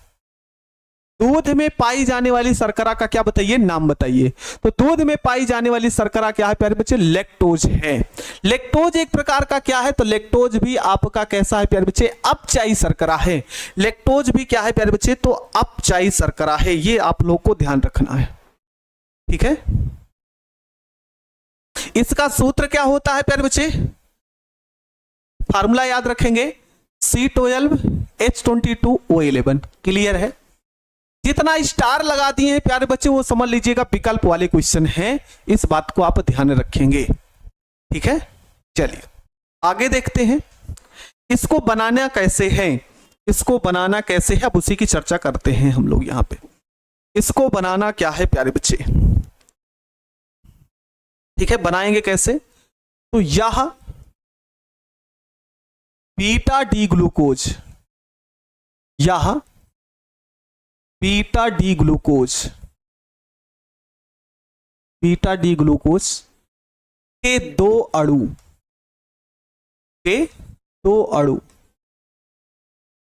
दूध में पाई जाने वाली शर्करा का क्या बताइए? नाम बताइए। तो दूध में पाई जाने वाली शर्करा क्या है प्यारे बच्चे? लैक्टोज है। लैक्टोज एक प्रकार का क्या है? तो लैक्टोज भी आपका कैसा है प्यारे बच्चे? अपचायी शर्करा है। लैक्टोज भी क्या है प्यारे बच्चे? तो अपचायी शर्करा है। ये आप लोग को ध्यान रखना है, ठीक है। इसका सूत्र क्या होता है प्यारे बच्चे? फार्मूला याद रखेंगे, C12H22O11। क्लियर है? जितना स्टार लगा दिए हैं प्यारे बच्चे, वो समझ लीजिएगा विकल्प वाले क्वेश्चन हैं। इस बात को आप ध्यान रखेंगे, ठीक है। चलिए आगे देखते हैं, इसको बनाना कैसे है, इसको बनाना कैसे है, अब उसी की चर्चा करते हैं हम लोग यहाँ पे। इसको बनाना क्या है प्यारे बच्चे, ठीक है, बनाएंगे कैसे? तो यह बीटा डी ग्लूकोज, यह beta D glucose, beta D glucose के दो अणु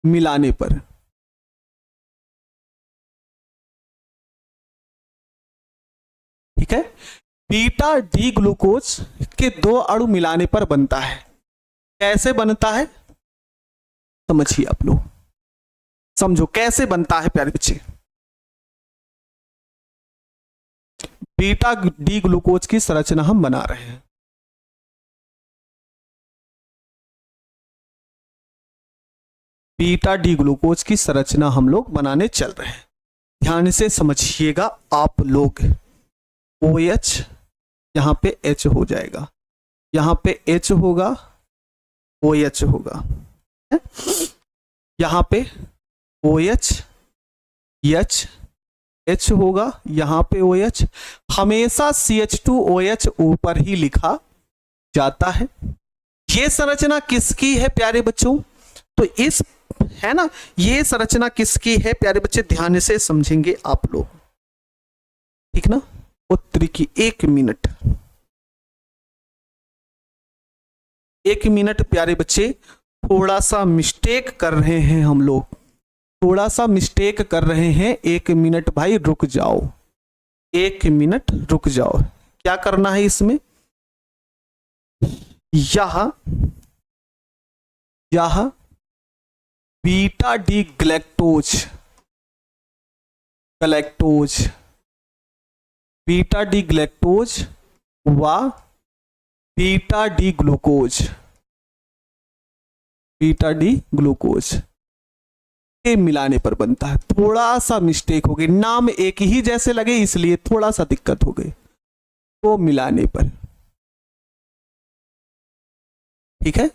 मिलाने पर, ठीक है, बीटा डी ग्लूकोज के दो अणु मिलाने पर बनता है। कैसे बनता है समझिए आप लोग, समझो कैसे बनता है प्यारे बच्चे। बीटा डी ग्लूकोज की संरचना हम बना रहे हैं। बीटा डी ग्लूकोज की संरचना हम लोग बनाने चल रहे हैं, ध्यान से समझिएगा आप लोग। OH यहां पे H हो जाएगा, यहां पे H होगा, OH होगा, यहां पे OH H होगा, यहां पे OH। हमेशा CH2OH ऊपर ही लिखा जाता है। ये संरचना किसकी है प्यारे बच्चों? तो इस है ना, ये संरचना किसकी है प्यारे बच्चे? ध्यान से समझेंगे आप लोग, ठीक ना। उत्तरी की 1 मिनट, 1 मिनट प्यारे बच्चे, थोड़ा सा मिस्टेक कर रहे हैं हम लोग, थोड़ा सा मिस्टेक कर रहे हैं। 1 मिनट भाई रुक जाओ, 1 मिनट रुक जाओ। क्या करना है इसमें, यह beta D galactose, beta D galactose व beta D glucose, beta D glucose के मिलाने पर बनता है। थोड़ा सा मिस्टेक हो गई, नाम एक ही जैसे लगे इसलिए थोड़ा सा दिक्कत हो गई, तो मिलाने पर। ठीक है,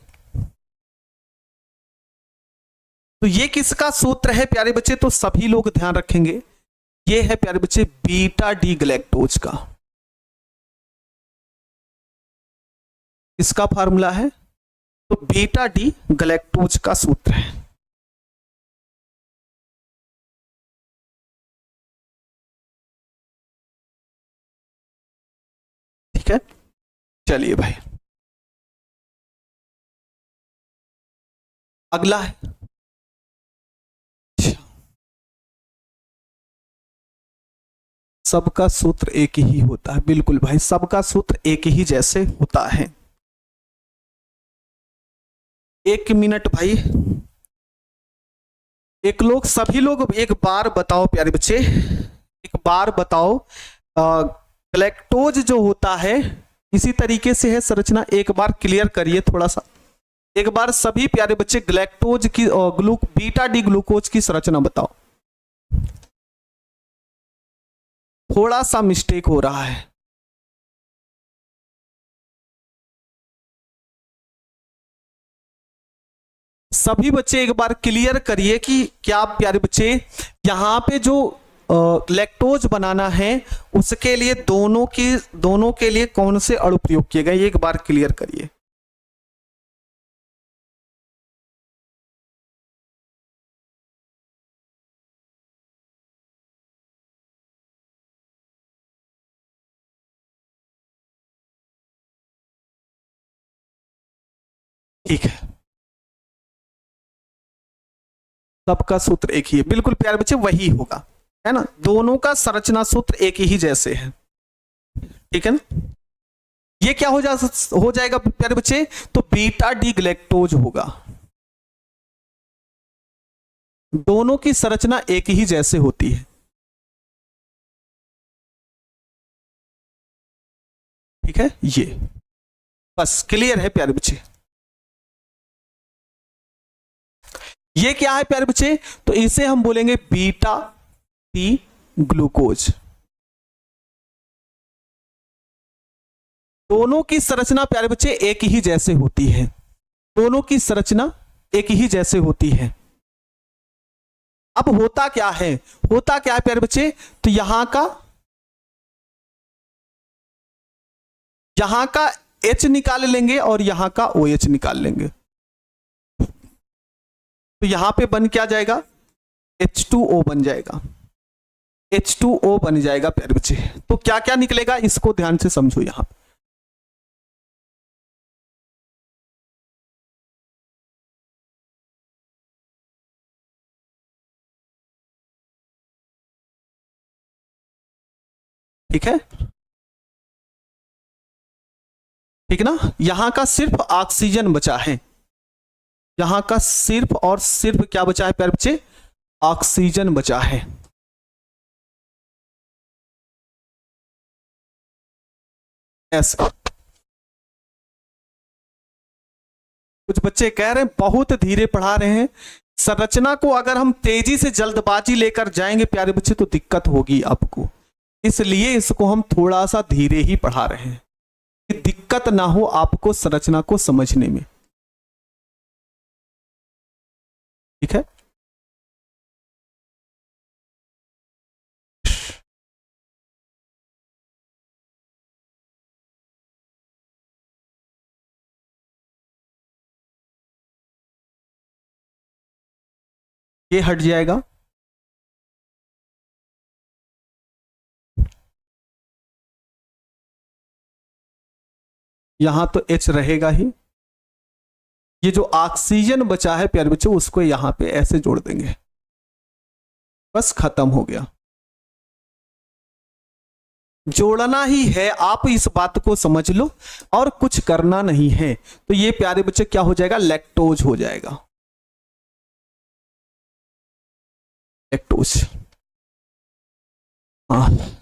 तो ये किसका सूत्र है प्यारे बच्चे, तो सभी लोग ध्यान रखेंगे, ये है प्यारे बच्चे बीटा डी ग्लैक्टोज का। इसका फार्मूला है, तो बीटा डी ग्लैक्टोज का सूत्र है। ठीक है, चलिए भाई अगला है। सबका सूत्र एक ही होता है, बिल्कुल भाई, सबका सूत्र एक ही जैसे होता है। 1 मिनट भाई, सभी लोग एक बार बताओ प्यारे बच्चे, एक बार बताओ, ग्लैक्टोज जो होता है इसी तरीके से है संरचना, एक बार क्लियर करिए थोड़ा सा, एक बार सभी प्यारे बच्चे ग्लैक्टोज की बीटा डी ग्लूकोज की संरचना बताओ। थोड़ा सा मिस्टेक हो रहा है। सभी बच्चे एक बार क्लियर करिए कि क्या प्यारे बच्चे यहां पे जो लैक्टोज बनाना है उसके लिए दोनों के लिए कौन से अणु प्रयोग किए गए, एक बार क्लियर करिए। ठीक है, सबका सूत्र एक ही है, बिल्कुल प्यारे बच्चे वही होगा, है ना, दोनों का संरचना सूत्र एक ही जैसे है। ठीक है ना, ये क्या हो जाएगा प्यारे बच्चे, तो बीटा डी ग्लैक्टोज होगा, दोनों की संरचना एक ही जैसे होती है। ठीक है, ये बस क्लियर है प्यारे बच्चे। ये क्या है प्यारे बच्चे, तो इसे हम बोलेंगे बीटा डी ग्लूकोज। दोनों की संरचना प्यारे बच्चे एक ही जैसे होती है, दोनों की संरचना एक ही जैसे होती है। अब होता क्या है, प्यारे बच्चे, तो यहां का H निकाल लेंगे और यहां का OH निकाल लेंगे, तो यहां पे बन क्या जाएगा, H2O बन जाएगा, H2O बन जाएगा प्यारे बच्चे। तो क्या क्या निकलेगा इसको ध्यान से समझो यहां। ठीक है, ठीक ना, यहां का सिर्फ ऑक्सीजन बचा है, यहां का सिर्फ और सिर्फ क्या बचा है प्यारे बच्चे, ऑक्सीजन बचा है। ऐसे कुछ बच्चे कह रहे हैं बहुत धीरे पढ़ा रहे हैं, संरचना को अगर हम तेजी से जल्दबाजी लेकर जाएंगे प्यारे बच्चे तो दिक्कत होगी आपको, इसलिए इसको हम थोड़ा सा धीरे ही पढ़ा रहे हैं, दिक्कत ना हो आपको संरचना को समझने में। ठीक है, ये हट जाएगा, यहां तो H रहेगा ही, ये जो ऑक्सीजन बचा है प्यारे बच्चों उसको यहां पे ऐसे जोड़ देंगे, बस खत्म हो गया। जोड़ना ही है, आप इस बात को समझ लो और कुछ करना नहीं है। तो ये प्यारे बच्चे क्या हो जाएगा, लैक्टोज हो जाएगा, लैक्टोज। हाँ,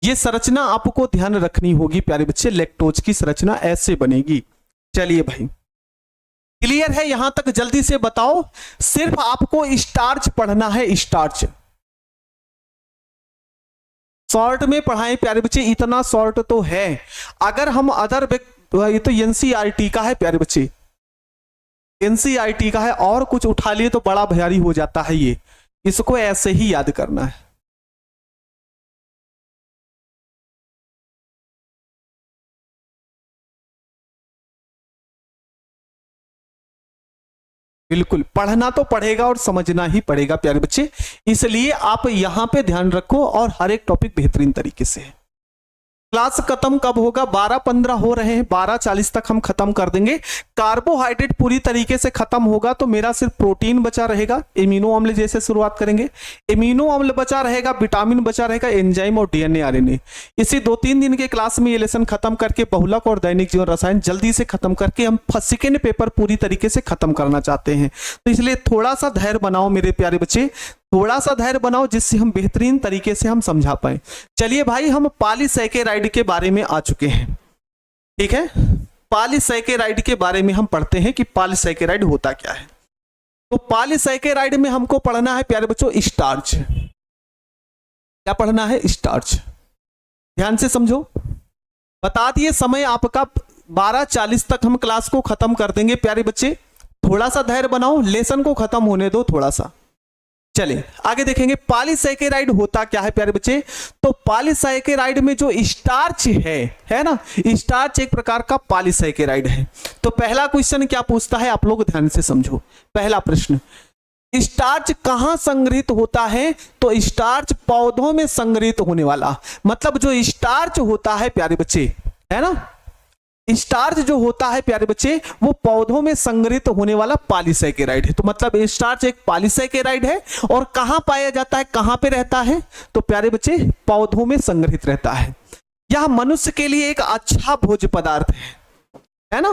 ये संरचना आपको ध्यान रखनी होगी प्यारे बच्चे, लैक्टोज की संरचना ऐसे बनेगी। चलिए भाई, क्लियर है यहां तक? जल्दी से बताओ, सिर्फ आपको स्टार्च पढ़ना है, स्टार्च। शॉर्ट में पढ़ाएं प्यारे बच्चे, इतना शॉर्ट तो है। अगर हम अदर, ये तो एनसीईआरटी का है प्यारे बच्चे, एनसीईआरटी का है, और कुछ उठा लिए तो बड़ा भारी हो जाता है ये, इसको ऐसे ही याद करना है। बिल्कुल पढ़ना तो पड़ेगा और समझना ही पड़ेगा प्यारे बच्चे, इसलिए आप यहां पे ध्यान रखो और हर एक टॉपिक बेहतरीन तरीके से है। क्लास खत्म कब होगा? 12:15 हो रहे हैं, 12:40 तक हम खत्म कर देंगे। कार्बोहाइड्रेट पूरी तरीके से खत्म होगा तो मेरा सिर्फ प्रोटीन बचा रहेगा, एमिनो अम्ल जैसे शुरुआत करेंगे, एमिनो अम्ल बचा रहेगा, विटामिन बचा रहेगा, एंजाइम और डीएनए आरएनए। इसी 2-3 दिन के क्लास में ये लेसन खत्म करके बहुलक और दैनिक जीवन रसायन जल्दी से खत्म करके हम सेकेंड पेपर पूरी तरीके से खत्म करना चाहते हैं। तो इसलिए थोड़ा सा धैर्य बनाओ मेरे प्यारे बच्चे, थोड़ा सा धैर्य बनाओ जिससे हम बेहतरीन तरीके से हम समझा पाए। चलिए भाई, हम पॉलीसैकेराइड के बारे में आ चुके हैं, ठीक है। पॉलीसैकेराइड के बारे में हम पढ़ते हैं कि पॉलीसैकेराइड होता क्या है। तो पॉलीसैकेराइड में हमको पढ़ना है प्यारे बच्चों स्टार्च। क्या पढ़ना है? स्टार्च। ध्यान से समझो, बता दिए समय आपका 12:40 तक हम क्लास को खत्म कर देंगे प्यारे बच्चे, थोड़ा सा धैर्य बनाओ, लेसन को खत्म होने दो थोड़ा सा। चले आगे देखेंगे पॉलीसैकेराइड होता क्या है प्यारे बच्चे। तो पॉलीसैकेराइड में जो स्टार्च है ना, स्टार्च एक प्रकार का पॉलीसैकेराइड है। तो पहला क्वेश्चन क्या पूछता है, आप लोग ध्यान से समझो। पहला प्रश्न, स्टार्च कहां संग्रहित होता है? तो स्टार्च पौधों में संग्रहित होने वाला, मतलब जो स्टार्च होता है प्यारे बच्चे, है ना, स्टार्च जो होता है प्यारे बच्चे वो पौधों में संग्रहित होने वाला पॉलीसैकेराइड है। तो मतलब स्टार्च एक पॉलीसैकेराइड है और कहां पाया जाता है, कहां पे रहता है? तो प्यारे बच्चे पौधों में संग्रहित रहता है। यह मनुष्य के लिए एक अच्छा भोज्य पदार्थ है ना।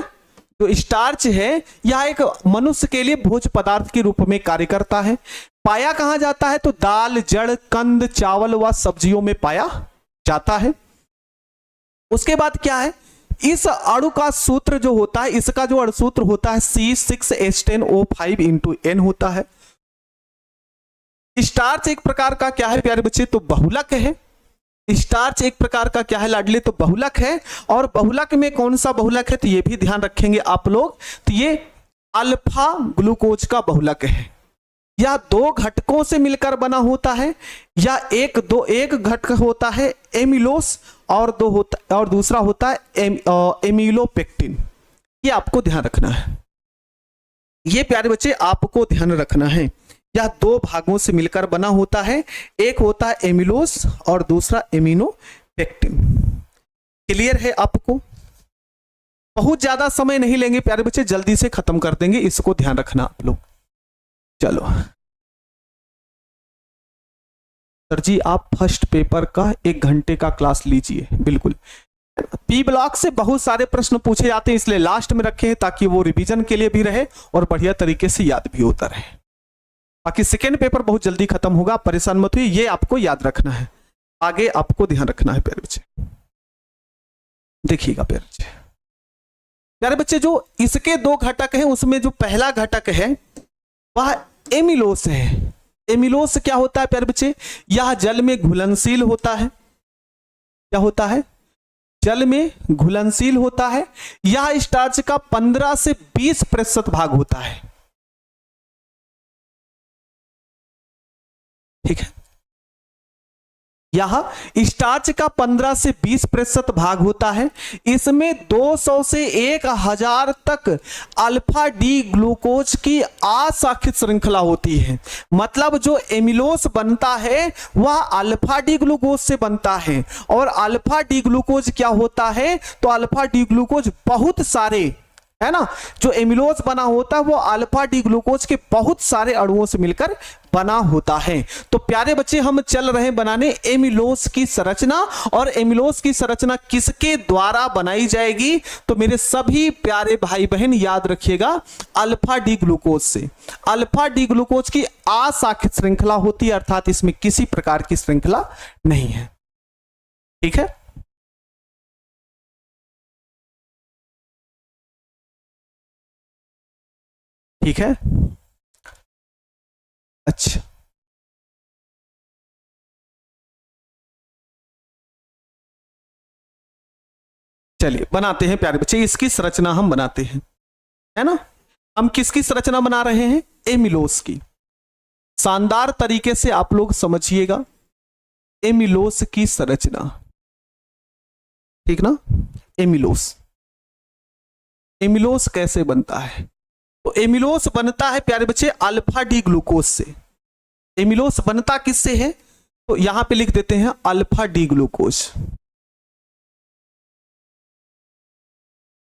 जो स्टार्च है यह एक मनुष्य के लिए भोज्य पदार्थ के रूप में कार्य करता है। पाया कहां जाता है? तो दाल, जड़, कंद, चावल व सब्जियों में पाया जाता है। उसके बाद क्या है, इस अणु का सूत्र जो होता है, इसका जो अणुसूत्र होता है C6H10O5 होता है। स्टार्च एक प्रकार का क्या है प्यारे बच्चे? तो बहुलक है। स्टार्च एक प्रकार का क्या है लाडले? तो बहुलक है। और बहुलक में कौन सा बहुलक है? तो ये भी ध्यान रखेंगे आप लोग, तो ये अल्फा ग्लूकोज का बहुलक है। या दो घटकों से मिलकर बना होता है, या एक घटक होता है एमिलोस और दूसरा होता है एमिलोपेक्टिन। ये आपको ध्यान रखना है, ये प्यारे बच्चे आपको ध्यान रखना है। यह दो भागों से मिलकर बना होता है, एक होता है एमिलोस और दूसरा एमिनोपेक्टिन। क्लियर है आपको? बहुत ज्यादा समय नहीं लेंगे प्यारे बच्चे, जल्दी से खत्म कर देंगे, इसको ध्यान रखना आप लोग। चलो सर जी, आप फर्स्ट पेपर का 1 घंटे का क्लास लीजिए। बिल्कुल, पी ब्लॉक से बहुत सारे प्रश्न पूछे जाते हैं, इसलिए लास्ट में रखे हैं ताकि वो रिवीजन के लिए भी रहे और बढ़िया तरीके से याद भी होता रहे। बाकी सेकेंड पेपर बहुत जल्दी खत्म होगा, परेशान मत हुई, ये आपको याद रखना है, आगे आपको ध्यान रखना है प्यारे बच्चे। देखिएगा प्यारे बच्चे, प्यारे बच्चे जो इसके 2 घटक हैं उसमें जो पहला घटक है वह एमिलोस है। एमिलोस क्या होता है प्यारे बच्चे? यह जल में घुलनशील होता है। क्या होता है? जल में घुलनशील होता है। यह स्टार्च का 15 से 20% भाग होता है। ठीक है, यह स्टार्च का 15 से 20% भाग होता है। इसमें 200 से 1000 तक अल्फा डी ग्लूकोज की अशाखित श्रृंखला होती है। मतलब जो एमिलोस बनता है वह अल्फा डी ग्लूकोज से बनता है। और अल्फा डी ग्लूकोज क्या होता है, तो अल्फा डी ग्लूकोज बहुत सारे, है ना, जो एमिलोस बना होता है वो अल्फा डी ग्लूकोज के बहुत सारे अणुओं से मिलकर बना होता है। तो प्यारे बच्चे हम चल रहे हैं बनाने एमिलोस की संरचना, और एमिलोस की संरचना किसके द्वारा बनाई जाएगी, तो मेरे सभी प्यारे भाई बहन याद रखिएगा अल्फा डी ग्लूकोज से। अल्फा डी ग्लूकोज की अशाखित श्रृंखला होती है, अर्थात इसमें किसी प्रकार की श्रृंखला नहीं है। ठीक है, ठीक है, अच्छा चलिए बनाते हैं प्यारे बच्चे, इसकी संरचना हम बनाते हैं, है ना। हम किसकी संरचना बना रहे हैं, एमिलोस की। शानदार तरीके से आप लोग समझिएगा एमिलोस की संरचना, ठीक ना। एमिलोस, एमिलोस कैसे बनता है, तो एमिलोस बनता है प्यारे बच्चे अल्फा डी ग्लूकोज से। एमिलोस बनता किससे है, तो यहां पे लिख देते हैं अल्फा डी ग्लूकोज।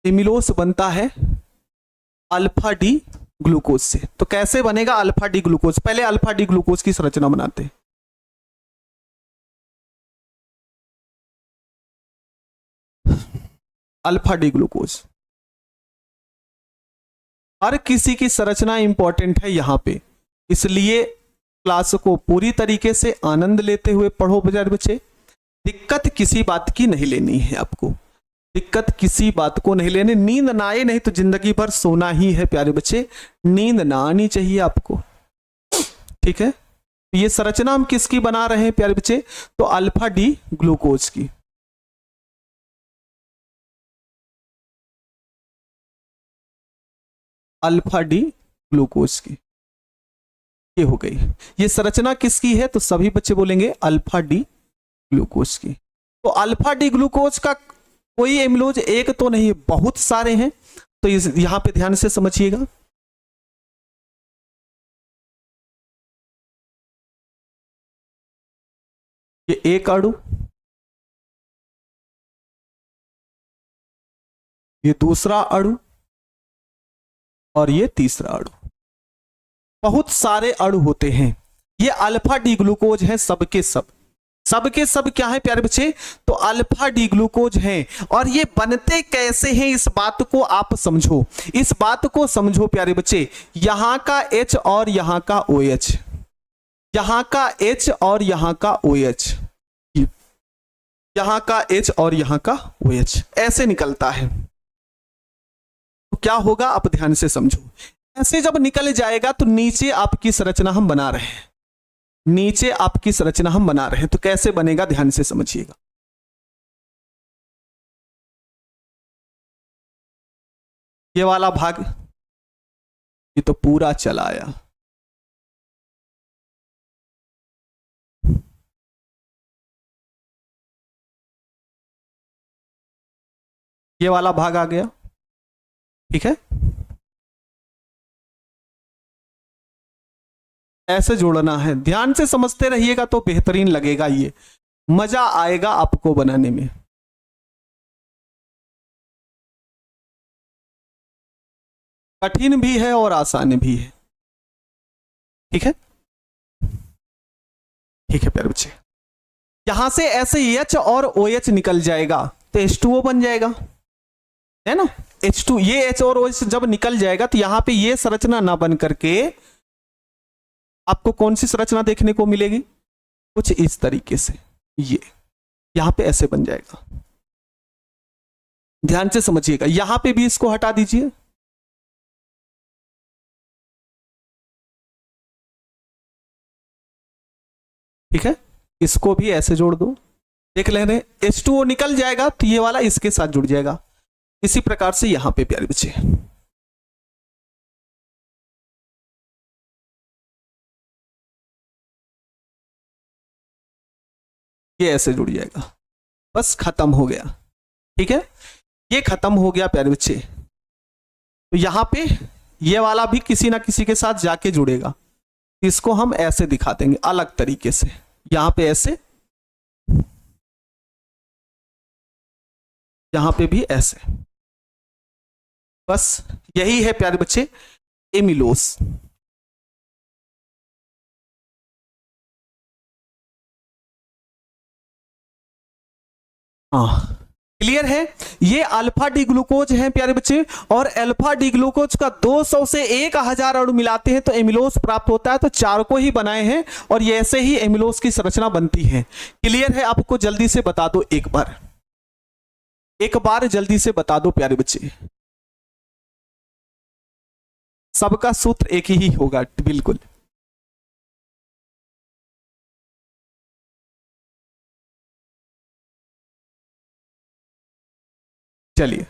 एमिलोस बनता है अल्फा डी ग्लूकोज से। तो कैसे बनेगा अल्फा डी ग्लूकोज, पहले अल्फा डी ग्लूकोज की संरचना बनाते हैं। अल्फा डी ग्लूकोज, हर किसी की संरचना इंपॉर्टेंट है यहां पे, इसलिए क्लास को पूरी तरीके से आनंद लेते हुए पढ़ो प्यारे बच्चे। दिक्कत किसी बात की नहीं लेनी है आपको, दिक्कत किसी बात को नहीं लेने, नींद ना आए नहीं तो जिंदगी भर सोना ही है प्यारे बच्चे, नींद ना आनी चाहिए आपको। ठीक है, ये संरचना हम किसकी बना रहे हैं प्यारे बच्चे, तो अल्फा डी ग्लूकोज की। अल्फा डी ग्लूकोज की ये हो गई। ये संरचना किसकी है, तो सभी बच्चे बोलेंगे अल्फा डी ग्लूकोज की। तो अल्फा डी ग्लूकोज का कोई एमिलोज एक तो नहीं, बहुत सारे हैं, तो यहां पे ध्यान से समझिएगा। ये एक अणु, ये दूसरा अणु, और ये तीसरा अणु, बहुत सारे अणु होते हैं। ये अल्फा डी ग्लूकोज है, सबके सब, सबके सब क्या है प्यारे बच्चे, तो अल्फा डी ग्लूकोज हैं। और ये बनते कैसे हैं इस बात को आप समझो, इस बात को समझो प्यारे बच्चे। यहां का H और यहां का OH, यहां का H और यहां का OH, यहां का H और यहां का OH ऐसे निकलता है। तो क्या होगा आप ध्यान से समझो, ऐसे जब निकल जाएगा तो नीचे आपकी संरचना हम बना रहे हैं, नीचे आपकी संरचना हम बना रहे हैं। तो कैसे बनेगा ध्यान से समझिएगा। ये वाला भाग ये तो पूरा चला आया, ये वाला भाग आ गया, ठीक है। ऐसे जोड़ना है, ध्यान से समझते रहिएगा तो बेहतरीन लगेगा, ये मजा आएगा आपको बनाने में। कठिन भी है और आसान भी है, ठीक है, ठीक है प्यारे बच्चे। यहां से ऐसे H और OH निकल जाएगा तो H2O बन जाएगा, है ना। H2, ये H और OH जब निकल जाएगा तो यहां पे ये संरचना ना बन करके आपको कौन सी संरचना देखने को मिलेगी, कुछ इस तरीके से, ये यहां पे ऐसे बन जाएगा। ध्यान से समझिएगा, यहां पे भी इसको हटा दीजिए, ठीक है, इसको भी ऐसे जोड़ दो, देख ले रहे H2O निकल जाएगा तो ये वाला इसके साथ जुड़ जाएगा। इसी प्रकार से यहां पे प्यारे बच्चे, ये ऐसे जुड़ जाएगा, बस खत्म हो गया। ठीक है, ये खत्म हो गया प्यारे बच्चे। तो यहां पे ये वाला भी किसी ना किसी के साथ जाके जुड़ेगा, इसको हम ऐसे दिखा देंगे अलग तरीके से, यहां पे ऐसे, यहां पे भी ऐसे। बस यही है प्यारे बच्चे एमिलोस। हाँ, क्लियर है। ये अल्फा डी ग्लूकोज है प्यारे बच्चे, और अल्फा डी ग्लूकोज का 200 से 1000 अणु मिलाते हैं तो एमिलोस प्राप्त होता है। तो 4 को ही बनाए हैं और ये ऐसे ही एमिलोस की संरचना बनती है। क्लियर है, आपको जल्दी से बता दो एक बार जल्दी से बता दो प्यारे बच्चे। सबका सूत्र एक ही होगा, बिल्कुल। चलिए,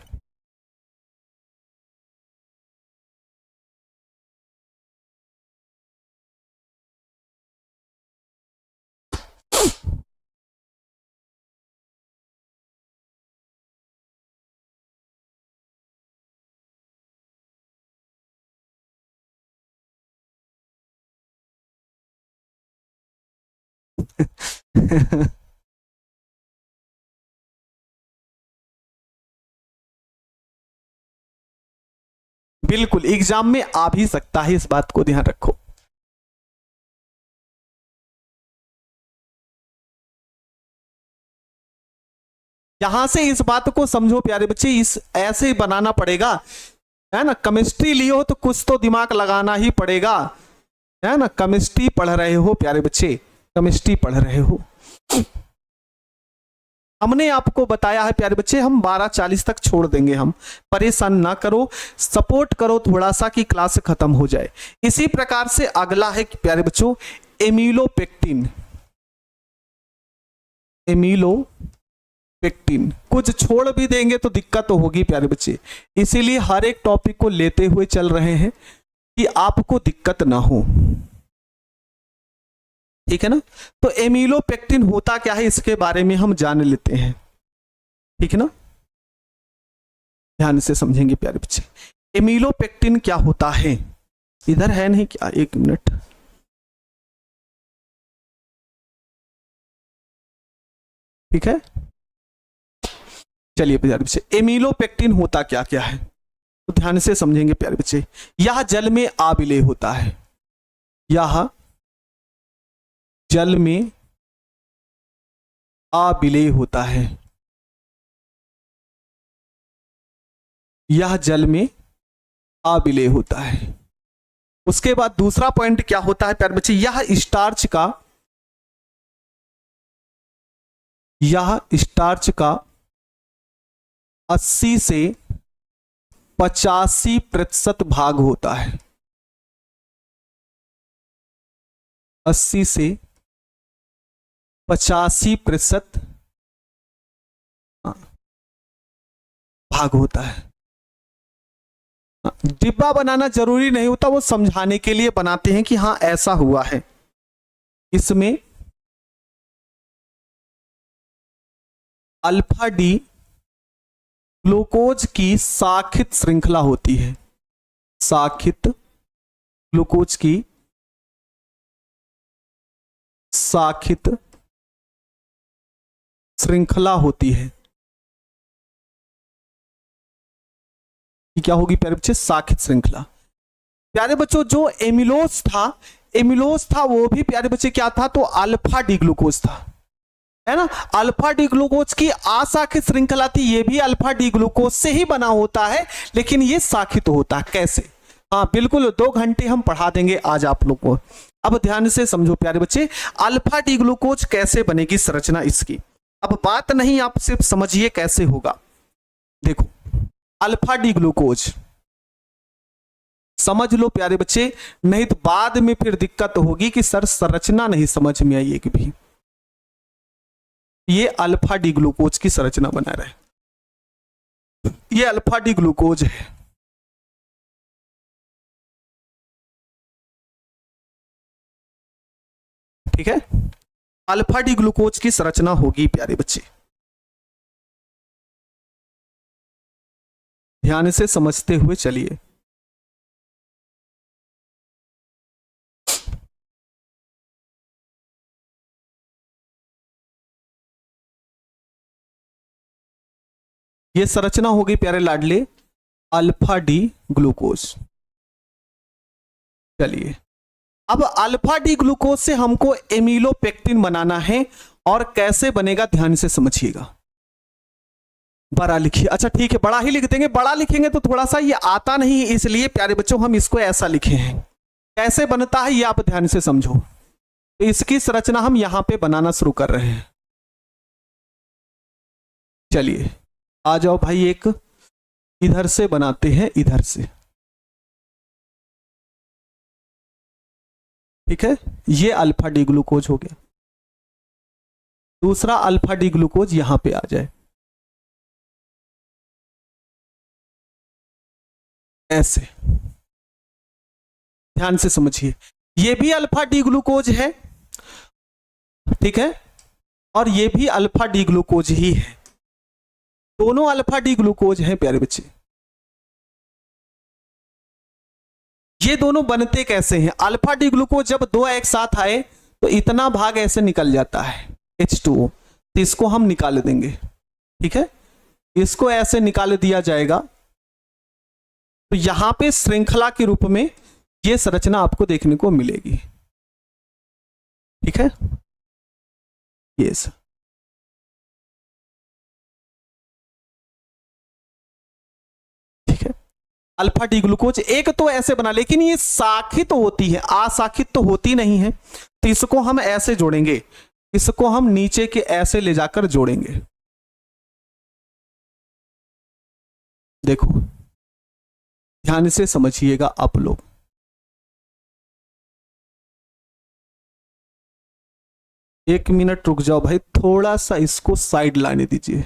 बिल्कुल एग्जाम में आ भी सकता है, इस बात को ध्यान रखो। यहां से इस बात को समझो प्यारे बच्चे, इस ऐसे बनाना पड़ेगा, है ना। केमिस्ट्री लियो तो कुछ तो दिमाग लगाना ही पड़ेगा, है ना। केमिस्ट्री पढ़ रहे हो प्यारे बच्चे, केमिस्ट्री पढ़ रहे हो। हमने आपको बताया है प्यारे बच्चे, हम 12:40 तक छोड़ देंगे, हम परेशान ना करो, सपोर्ट करो थोड़ा सा कि क्लास खत्म हो जाए। इसी प्रकार से अगला है प्यारे बच्चों एमिलोपेक्टिन। एमिलोपेक्टिन कुछ छोड़ भी देंगे तो दिक्कत तो होगी प्यारे बच्चे, इसीलिए हर एक टॉपिक को लेते हुए चल रहे हैं कि आपको दिक्कत ना हो। ठीक है ना। तो एमिलोपेक्टिन होता क्या है इसके बारे में हम जान लेते हैं। ठीक है ना, ध्यान से समझेंगे प्यारे बच्चे। एमिलोपेक्टिन क्या होता है, इधर है नहीं क्या, एक मिनट। ठीक है, चलिए प्यारे बच्चे, एमिलोपेक्टिन होता क्या क्या है तो ध्यान से समझेंगे प्यारे बच्चे। यह जल में आबिलेय होता है, यह जल में आबिलेय होता है, यह जल में आबिलेय होता है। उसके बाद दूसरा पॉइंट क्या होता है प्यारे बच्चे, यह स्टार्च का 80 से 85% भाग होता है, 80 से 85% भाग होता है। डिब्बा बनाना जरूरी नहीं होता, वो समझाने के लिए बनाते हैं कि हाँ ऐसा हुआ है। इसमें अल्फा डी ग्लूकोज की शाखित श्रृंखला होती है, शाखित ग्लूकोज की शाखित श्रृंखला होती है। क्या होगी प्यारे बच्चे, शाखित श्रृंखला। प्यारे बच्चों जो एमिलोस था वो भी प्यारे बच्चे क्या था, तो अल्फा डी ग्लूकोज था, है ना। अल्फा डी ग्लूकोज की अशाखित श्रृंखला थी, ये भी अल्फा डी ग्लूकोज से ही बना होता है, लेकिन ये शाखित होता है। कैसे, हाँ बिल्कुल 2 घंटे हम पढ़ा देंगे आज आप लोग को। अब ध्यान से समझो प्यारे बच्चे, अल्फा डी ग्लूकोज कैसे बनेगी संरचना इसकी। अब बात नहीं, आप सिर्फ समझिए कैसे होगा। देखो अल्फा डी ग्लूकोज समझ लो प्यारे बच्चे, नहीं तो बाद में फिर दिक्कत होगी कि सर संरचना नहीं समझ में आई एक भी। ये अल्फा डी ग्लूकोज की संरचना बना रहे, ये अल्फा डी ग्लूकोज है। ठीक है, अल्फा डी ग्लूकोज की संरचना होगी प्यारे बच्चे। ध्यान से समझते हुए चलिए। ये संरचना होगी प्यारे लाडले अल्फा डी ग्लूकोज। चलिए, अब अल्फा डी ग्लूकोज से हमको एमिलोपेक्टिन बनाना है, और कैसे बनेगा ध्यान से समझिएगा। बड़ा लिखिए, अच्छा ठीक है, बड़ा ही लिख देंगे। बड़ा लिखेंगे तो थोड़ा सा ये आता नहीं, इसलिए प्यारे बच्चों हम इसको ऐसा लिखे हैं। कैसे बनता है ये आप ध्यान से समझो। इसकी संरचना हम यहां पे बनाना शुरू कर रहे हैं। चलिए आ जाओ भाई, एक इधर से बनाते हैं, इधर से। ठीक है, ये अल्फा डी ग्लूकोज हो गया। दूसरा अल्फा डी ग्लूकोज यहां पे आ जाए, ऐसे। ध्यान से समझिए, ये भी अल्फा डी ग्लूकोज है, ठीक है, और ये भी अल्फा डी ग्लूकोज ही है। दोनों अल्फा डी ग्लूकोज हैं प्यारे बच्चे। ये दोनों बनते कैसे हैं? अल्फा डी ग्लूकोज जब दो एक साथ आए तो इतना भाग ऐसे निकल जाता है H2O, तो इसको हम निकाल देंगे। ठीक है, इसको ऐसे निकाल दिया जाएगा, तो यहां पे श्रृंखला के रूप में ये संरचना आपको देखने को मिलेगी। ठीक है, यस। ठीक है, अल्फा डी ग्लूकोज एक तो ऐसे बना, लेकिन ये शाखित तो होती है, अशाखित तो होती नहीं है, तो इसको हम ऐसे जोड़ेंगे, इसको हम नीचे के ऐसे ले जाकर जोड़ेंगे। देखो ध्यान से समझिएगा आप लोग। एक मिनट रुक जाओ भाई, थोड़ा सा इसको साइड लाने दीजिए।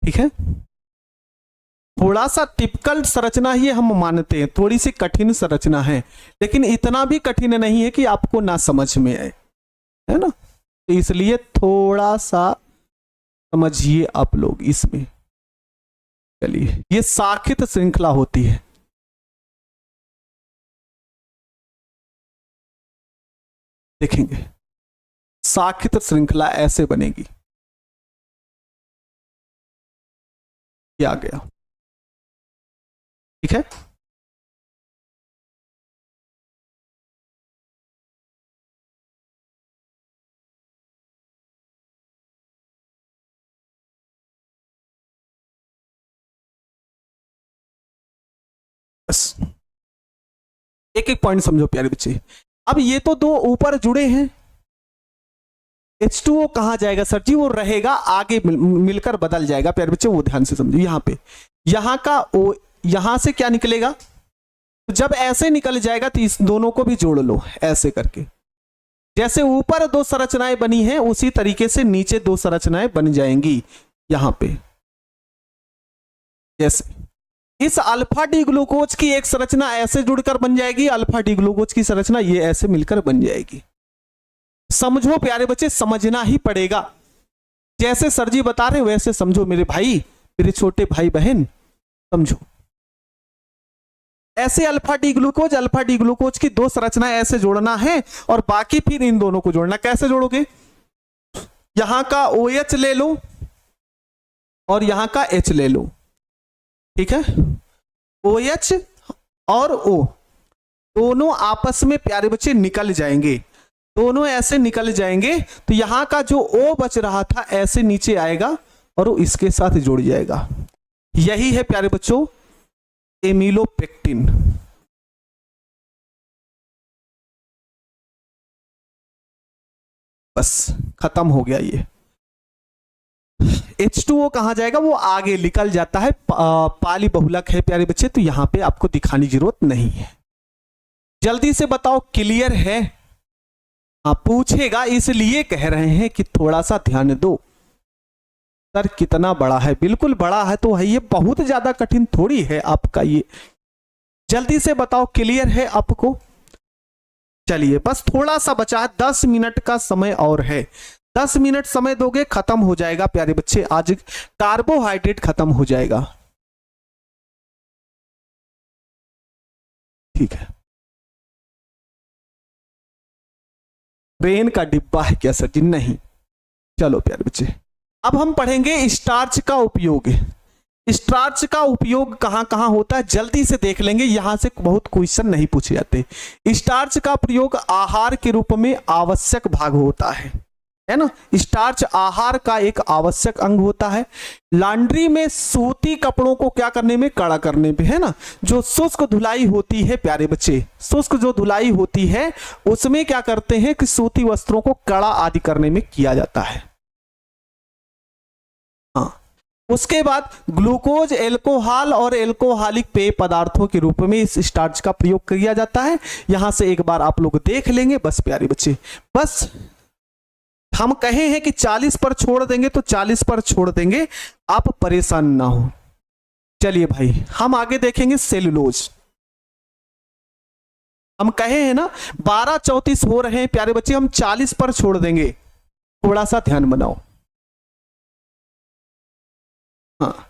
ठीक है, थोड़ा सा टिपिकल संरचना ही हम मानते हैं, थोड़ी सी कठिन संरचना है, लेकिन इतना भी कठिन नहीं है कि आपको ना समझ में आए, है ना। तो इसलिए थोड़ा सा समझिए आप लोग इसमें। चलिए, ये शाखित श्रृंखला होती है। देखेंगे शाखित श्रृंखला ऐसे बनेगी। ये आ गया, ठीक है। बस एक एक पॉइंट समझो प्यारे बच्चे। अब ये तो दो ऊपर जुड़े हैं, H2O कहां जाएगा सर जी? वो रहेगा आगे, मिलकर बदल जाएगा प्यारे बच्चे, वो ध्यान से समझो। यहां पे यहां का O, यहां से क्या निकलेगा? तो जब ऐसे निकल जाएगा तो इस दोनों को भी जोड़ लो ऐसे करके। जैसे ऊपर दो संरचनाएं बनी हैं, उसी तरीके से नीचे दो संरचनाएं बन जाएंगी यहां पे। जैसे इस अल्फा डी ग्लूकोज की एक संरचना ऐसे जुड़कर बन जाएगी, अल्फा डी ग्लूकोज की संरचना ये ऐसे मिलकर बन जाएगी। समझो प्यारे बच्चे, समझना ही पड़ेगा। जैसे सर जी बता रहे वैसे समझो मेरे भाई, मेरे छोटे भाई बहन, समझो। ऐसे अल्फा डी ग्लूकोज की दो संरचनाएं ऐसे जोड़ना है, और बाकी फिर इन दोनों को जोड़ना। कैसे जोड़ोगे? यहां का OH ले लो और यहां का H ले लो, ठीक है। OH और O दोनों आपस में प्यारे बच्चे निकल जाएंगे, दोनों ऐसे निकल जाएंगे, तो यहां का जो O बच रहा था ऐसे नीचे आएगा और वो इसके साथ जुड़ जाएगा। यही है प्यारे बच्चों एमिलोपेक्टिन। बस खत्म हो गया ये। H2O कहां जाएगा? वो आगे निकल जाता है, पाली बहुलक है प्यारे बच्चे, तो यहां पे आपको दिखाने की जरूरत नहीं है। जल्दी से बताओ क्लियर है? हाँ पूछेगा, इसलिए कह रहे हैं कि थोड़ा सा ध्यान दो। सर कितना बड़ा है, बिल्कुल बड़ा है तो है, ये बहुत ज्यादा कठिन थोड़ी है आपका ये। जल्दी से बताओ क्लियर है आपको? चलिए बस थोड़ा सा बचा है, 10 मिनट का समय और है। 10 मिनट समय दोगे खत्म हो जाएगा प्यारे बच्चे, आज कार्बोहाइड्रेट खत्म हो जाएगा। ठीक है, ट्रेन का डिब्बा है क्या सर जी? नहीं। चलो प्यारे बच्चे, अब हम पढ़ेंगे स्टार्च का उपयोग। स्टार्च का उपयोग कहां कहां होता है जल्दी से देख लेंगे, यहां से बहुत क्वेश्चन नहीं पूछे जाते। स्टार्च का प्रयोग आहार के रूप में आवश्यक भाग होता है ना। स्टार्च आहार का एक आवश्यक अंग होता है। लॉन्ड्री में सूती कपड़ों को क्या करने में, कड़ा करने में, है ना। जो शुष्क धुलाई होती है प्यारे बच्चे, शुष्क जो धुलाई होती है उसमें क्या करते हैं कि सूती वस्त्रों को कड़ा आदि करने में किया जाता है। हाँ, उसके बाद ग्लूकोज, एल्कोहल और एल्कोहलिक पेय पदार्थों के रूप में इस स्टार्च का प्रयोग किया जाता है। यहां से एक बार आप लोग देख लेंगे बस प्यारे बच्चे। बस हम कहे हैं कि 40 पर छोड़ देंगे तो 40 पर छोड़ देंगे, आप परेशान ना हो। चलिए भाई हम आगे देखेंगे सेलुलोज। हम कहे हैं ना 12:34 हो रहे हैं प्यारे बच्चे, हम 40 पर छोड़ देंगे, थोड़ा सा ध्यान बनाओ। हाँ,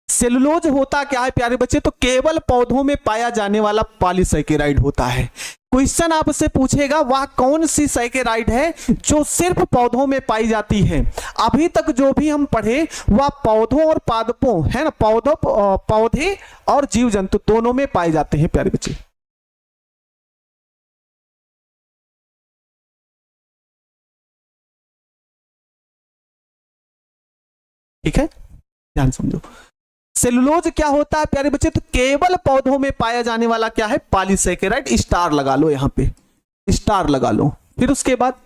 सेलुलोज होता क्या है प्यारे बच्चे, तो केवल पौधों में पाया जाने वाला पॉलीसैकेराइड होता है। क्वेश्चन आपसे पूछेगा वह कौन सी सैकेराइड है जो सिर्फ पौधों में पाई जाती है। अभी तक जो भी हम पढ़े वह पौधों और पादपों, है ना, पौधे और जीव जंतु दोनों में पाए जाते हैं प्यारे बच्चे। ठीक है, ध्यान समझो। सेलुलोज क्या होता है प्यारे बच्चे, तो केवल पौधों में पाया जाने वाला क्या है, पॉलीसैकेराइड। स्टार लगा लो, यहां पे स्टार लगा लो। फिर उसके बाद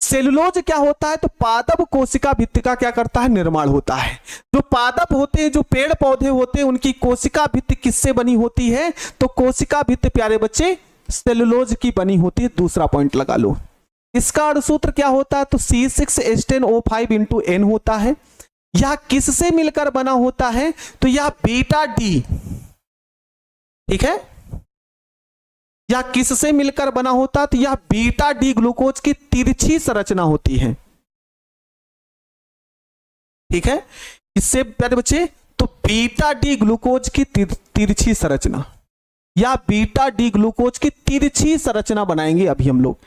सेलुलोज क्या होता है, तो पादप कोशिका भित्ति का क्या करता है, निर्माण होता है। जो पादप होते हैं, जो पेड़ पौधे होते हैं, उनकी कोशिका भित्ति किससे बनी होती है, तो कोशिका भित्ति प्यारे बच्चे सेलुलोज की बनी होती है। दूसरा पॉइंट लगा लो। इसका अणुसूत्र क्या होता है, तो C6H10O5 × N होता है। यह किससे मिलकर बना होता है, तो यह बीटा डी, ठीक है, यह किससे मिलकर बना होता है, तो यह बीटा डी ग्लूकोज की तिरछी संरचना होती है। ठीक है, इससे प्यारे बच्चे, तो बीटा डी ग्लूकोज की तिरछी संरचना, या बीटा डी ग्लूकोज की तिरछी संरचना बनाएंगे अभी हम लोग।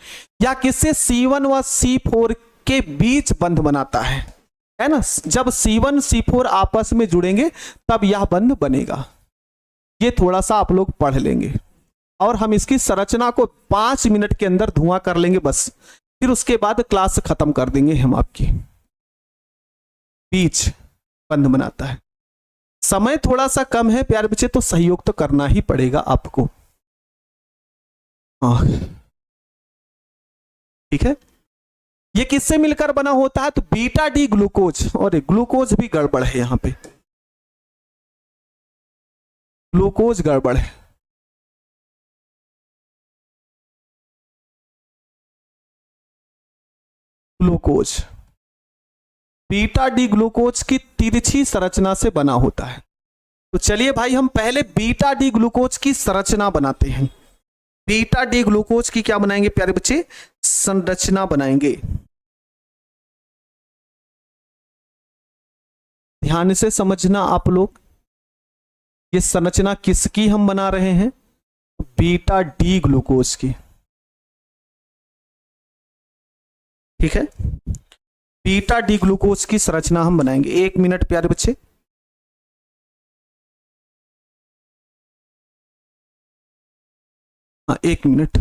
या किससे, C1 व C4 के बीच बंध बनाता है ना। जब C1 C4 आपस में जुड़ेंगे तब यह बंध बनेगा। ये थोड़ा सा आप लोग पढ़ लेंगे और हम इसकी संरचना को 5 मिनट के अंदर धुआं कर लेंगे बस। फिर उसके बाद क्लास खत्म कर देंगे हम आपकी। बीच बंध बनाता है। समय थोड़ा सा कम है प्यारे बच्चे, तो सहयोग तो करना ही पड़ेगा आपको। ठीक है, ये किससे मिलकर बना होता है, तो बीटा डी ग्लूकोज, और ग्लूकोज भी गड़बड़ है, यहां पे ग्लूकोज गड़बड़ है। ग्लूकोज बीटा डी ग्लूकोज की तिरछी संरचना से बना होता है। तो चलिए भाई हम पहले बीटा डी ग्लूकोज की संरचना बनाते हैं। बीटा डी ग्लूकोज की क्या बनाएंगे प्यारे बच्चे, संरचना बनाएंगे। ध्यान से समझना आप लोग, ये संरचना किसकी हम बना रहे हैं, बीटा डी ग्लूकोज की। ठीक है, बीटा डी ग्लूकोज की संरचना हम बनाएंगे। 1 मिनट प्यारे बच्चे। हाँ 1 मिनट।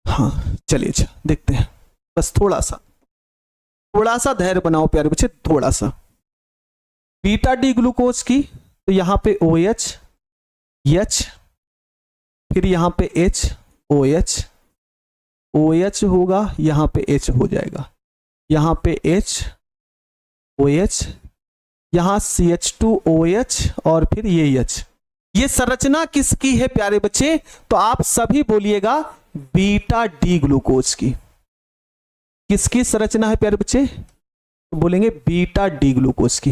हाँ चलिए देखते हैं, बस थोड़ा सा धैर्य बनाओ प्यारे बच्चे, थोड़ा सा। बीटा डी ग्लूकोज की, तो यहां पे OH, H, फिर यहां पे H, OH, OH होगा, यहां पे H हो जाएगा, यहां पे H, OH, यहां CH2OH और फिर ये H। ये संरचना किसकी है प्यारे बच्चे, तो आप सभी बोलिएगा बीटा डी ग्लूकोज की। किसकी संरचना है प्यारे बच्चे, तो बोलेंगे बीटा डी ग्लूकोज की।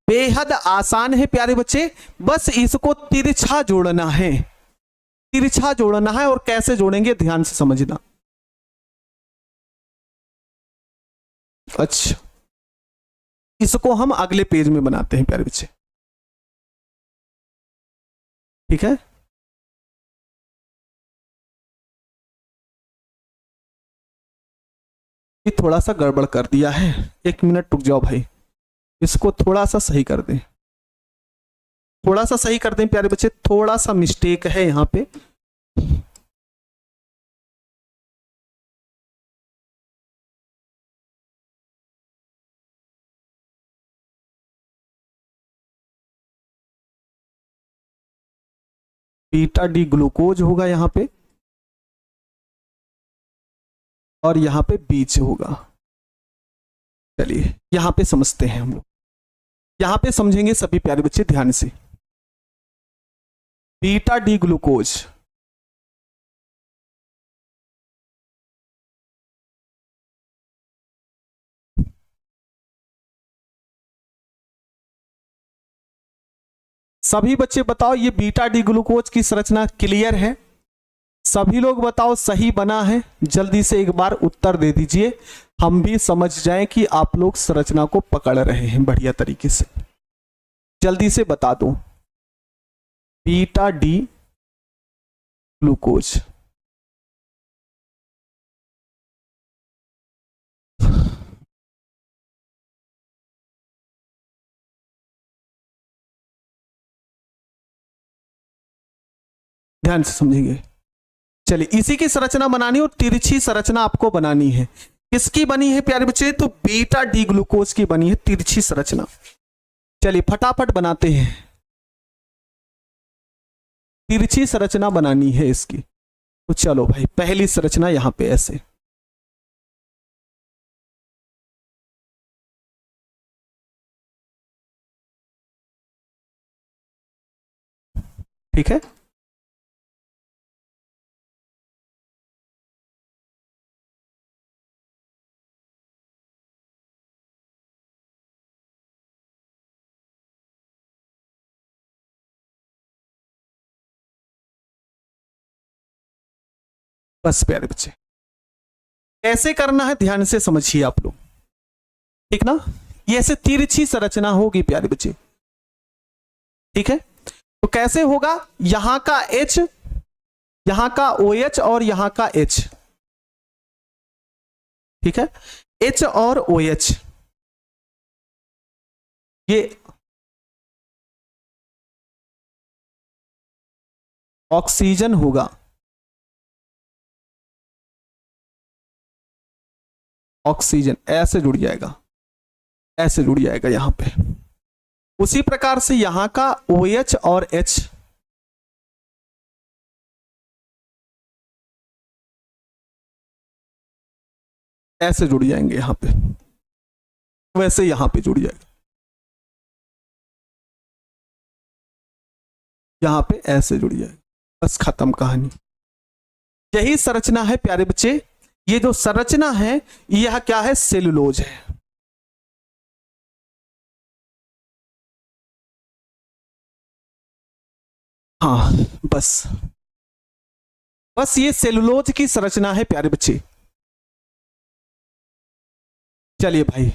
बेहद आसान है प्यारे बच्चे, बस इसको तिरछा जोड़ना है, तिरछा जोड़ना है। और कैसे जोड़ेंगे ध्यान से समझना। अच्छा, इसको हम अगले पेज में बनाते हैं प्यारे बच्चे, ठीक है। ये थोड़ा सा गड़बड़ कर दिया है, 1 मिनट रुक जाओ भाई, इसको थोड़ा सा सही कर दें, थोड़ा सा सही कर दें प्यारे बच्चे, थोड़ा सा मिस्टेक है यहाँ पे। बीटा डी ग्लूकोज होगा यहाँ पे, और यहाँ पे बीच होगा। चलिए यहाँ पे समझते हैं हम लोग, यहाँ पे समझेंगे सभी प्यारे बच्चे ध्यान से। बीटा डी ग्लूकोज सभी बच्चे बताओ, ये बीटा डी ग्लूकोज की संरचना क्लियर है? सभी लोग बताओ सही बना है? जल्दी से एक बार उत्तर दे दीजिए, हम भी समझ जाएं कि आप लोग संरचना को पकड़ रहे हैं बढ़िया तरीके से। जल्दी से बता दो, बीटा डी ग्लूकोज। ध्यान से समझेंगे। चलिए, इसी की संरचना बनानी और तिरछी संरचना आपको बनानी है। किसकी बनी है प्यारे बच्चे? तो बीटा डी ग्लूकोज की बनी है तिरछी संरचना। चलिए फटाफट बनाते हैं, तिरछी संरचना बनानी है इसकी। तो चलो भाई, पहली संरचना यहां पे ऐसे, ठीक है। बस प्यारे बच्चे, कैसे करना है ध्यान से समझिए आप लोग, ठीक ना। ये ऐसे तिरछी संरचना होगी प्यारे बच्चे, ठीक है। तो कैसे होगा? यहां का H, यहां का OH और यहां का H, ठीक है। H और OH ये ऑक्सीजन होगा, ऑक्सीजन ऐसे जुड़ जाएगा, ऐसे जुड़ जाएगा यहां पे। उसी प्रकार से यहां का OH और H ऐसे जुड़ जाएंगे यहां पे, वैसे यहां पे जुड़ जाएगा, यहां पे ऐसे जुड़ जाएगा। बस खत्म कहानी। यही संरचना है प्यारे बच्चे। ये जो संरचना है यह क्या है? सेलुलोज है। हाँ, बस बस ये सेलुलोज की संरचना है प्यारे बच्चे। चलिए भाई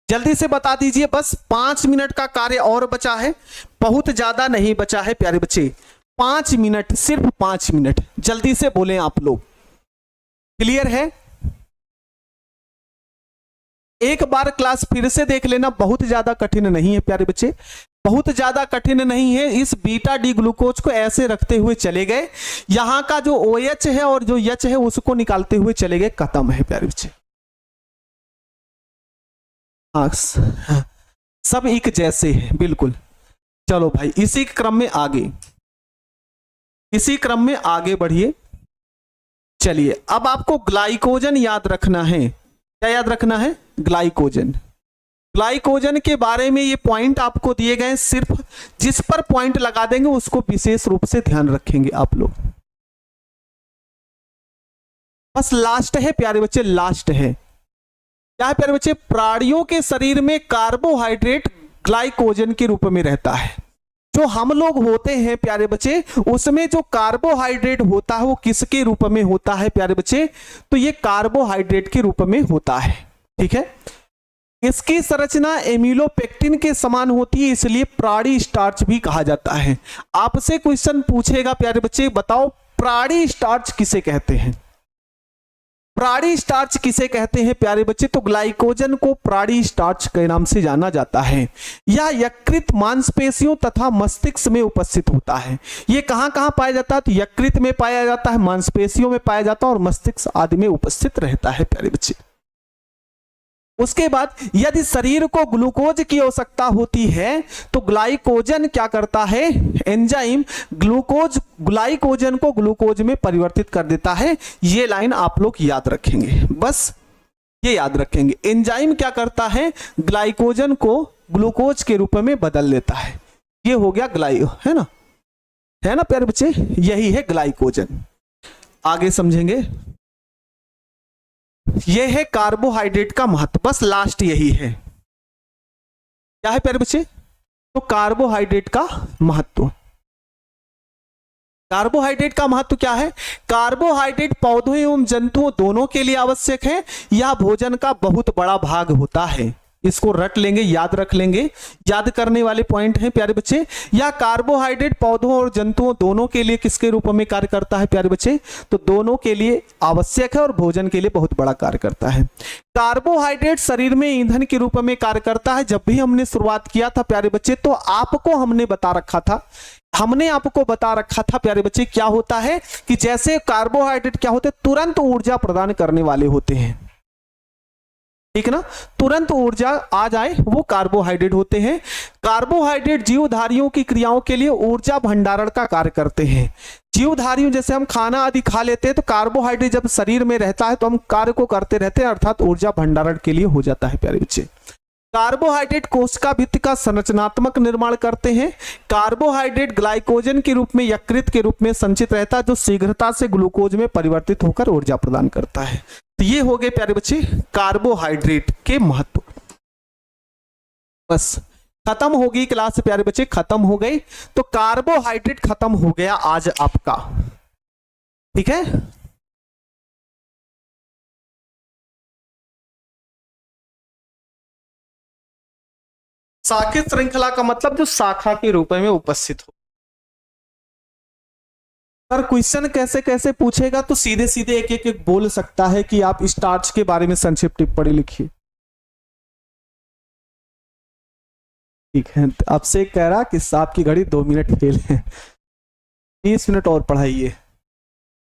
जल्दी से बता दीजिए, बस 5 मिनट का कार्य और बचा है, बहुत ज्यादा नहीं बचा है प्यारे बच्चे। 5 मिनट, सिर्फ 5 मिनट, जल्दी से बोलें आप लोग। क्लियर है? एक बार क्लास फिर से देख लेना, बहुत ज्यादा कठिन नहीं है प्यारे बच्चे, बहुत ज्यादा कठिन नहीं है। इस बीटा डी ग्लूकोज को ऐसे रखते हुए चले गए, यहां का जो OH है और जो H है उसको निकालते हुए चले गए, खत्म है प्यारे बच्चे। हाँ, सब एक जैसे हैं बिल्कुल। चलो भाई इसी क्रम में आगे, इसी क्रम में आगे बढ़िए। चलिए अब आपको ग्लाइकोजन याद रखना है। क्या याद रखना है? ग्लाइकोजन। ग्लाइकोजन के बारे में ये पॉइंट आपको दिए गए, सिर्फ जिस पर पॉइंट लगा देंगे उसको विशेष रूप से ध्यान रखेंगे आप लोग। बस लास्ट है प्यारे बच्चे, लास्ट है। क्या है प्यारे बच्चे, प्राणियों के शरीर में कार्बोहाइड्रेट ग्लाइकोजन के रूप में रहता है। जो हम लोग होते हैं प्यारे बच्चे, उसमें जो कार्बोहाइड्रेट होता है वो किसके रूप में होता है प्यारे बच्चे, तो ये कार्बोहाइड्रेट के रूप में होता है। ठीक है, इसकी संरचना एमिलोपेक्टिन के समान होती है, इसलिए प्राणी स्टार्च भी कहा जाता है। आपसे क्वेश्चन पूछेगा प्यारे बच्चे, बताओ प्राणी स्टार्च किसे कहते हैं, प्राणी स्टार्च किसे कहते हैं प्यारे बच्चे, तो ग्लाइकोजन को प्राणी स्टार्च के नाम से जाना जाता है। यह यकृत, मांसपेशियों तथा मस्तिष्क में उपस्थित होता है। ये कहां कहां पाया जाता है, तो यकृत में पाया जाता है, मांसपेशियों में पाया जाता है और मस्तिष्क आदि में उपस्थित रहता है प्यारे बच्चे। उसके बाद यदि शरीर को ग्लूकोज की आवश्यकता होती है तो ग्लाइकोजन क्या करता है, एंजाइम ग्लाइकोजन को ग्लूकोज में परिवर्तित कर देता है। ये लाइन आप लोग याद रखेंगे, बस ये याद रखेंगे। एंजाइम क्या करता है, ग्लाइकोजन को ग्लूकोज के रूप में बदल देता है। ये हो गया है ना प्यारे बच्चे, यही है ग्लाइकोजन। आगे समझेंगे। यह है कार्बोहाइड्रेट का महत्व, बस लास्ट यही है। क्या है प्यारे बच्चे, तो कार्बोहाइड्रेट का महत्व। कार्बोहाइड्रेट का महत्व क्या है, कार्बोहाइड्रेट पौधों एवं जंतुओं दोनों के लिए आवश्यक है। यह भोजन का बहुत बड़ा भाग होता है। इसको रट लेंगे, याद रख लेंगे, याद करने वाले पॉइंट हैं प्यारे बच्चे। यह कार्बोहाइड्रेट पौधों और जंतुओं दोनों के लिए किसके रूप में कार्य करता है प्यारे बच्चे, तो दोनों के लिए आवश्यक है और भोजन के लिए बहुत बड़ा कार्य करता है। कार्बोहाइड्रेट शरीर में ईंधन के रूप में कार्य करता है। जब भी हमने शुरुआत किया था प्यारे बच्चे, तो आपको हमने बता रखा था प्यारे बच्चे, क्या होता है कि जैसे कार्बोहाइड्रेट क्या होते हैं, तुरंत ऊर्जा प्रदान करने वाले होते हैं। ठीक ना, तुरंत ऊर्जा आ जाए वो कार्बोहाइड्रेट होते हैं। कार्बोहाइड्रेट जीवधारियों की क्रियाओं के लिए ऊर्जा भंडारण का कार्य करते हैं। जीवधारियों, जैसे हम खाना आदि खा लेते हैं तो कार्बोहाइड्रेट जब शरीर में रहता है तो हम कार्य को करते रहते हैं, अर्थात ऊर्जा भंडारण के लिए हो जाता है प्यारे बच्चे। कार्बोहाइड्रेट कोशिका भित्ति का संरचनात्मक निर्माण करते हैं। कार्बोहाइड्रेट ग्लाइकोजन के रूप में यकृत के रूप में संचित रहता है, जो शीघ्रता से ग्लूकोज में परिवर्तित होकर ऊर्जा प्रदान करता है। तो ये हो गए प्यारे बच्चे कार्बोहाइड्रेट के महत्व। बस खत्म हो गई क्लास प्यारे बच्चे, खत्म हो गई। तो कार्बोहाइड्रेट खत्म हो गया आज आपका। ठीक है, शाखित श्रृंखला का मतलब जो शाखा के रूप में उपस्थित हो। सर क्वेश्चन कैसे कैसे पूछेगा, तो सीधे सीधे एक एक बोल सकता है कि आप स्टार्च के बारे में संक्षिप्त टिप्पणी लिखिए। ठीक है, आपसे कह रहा कि आपकी घड़ी 2 मिनट फेल है, 30 मिनट और पढ़ाइए।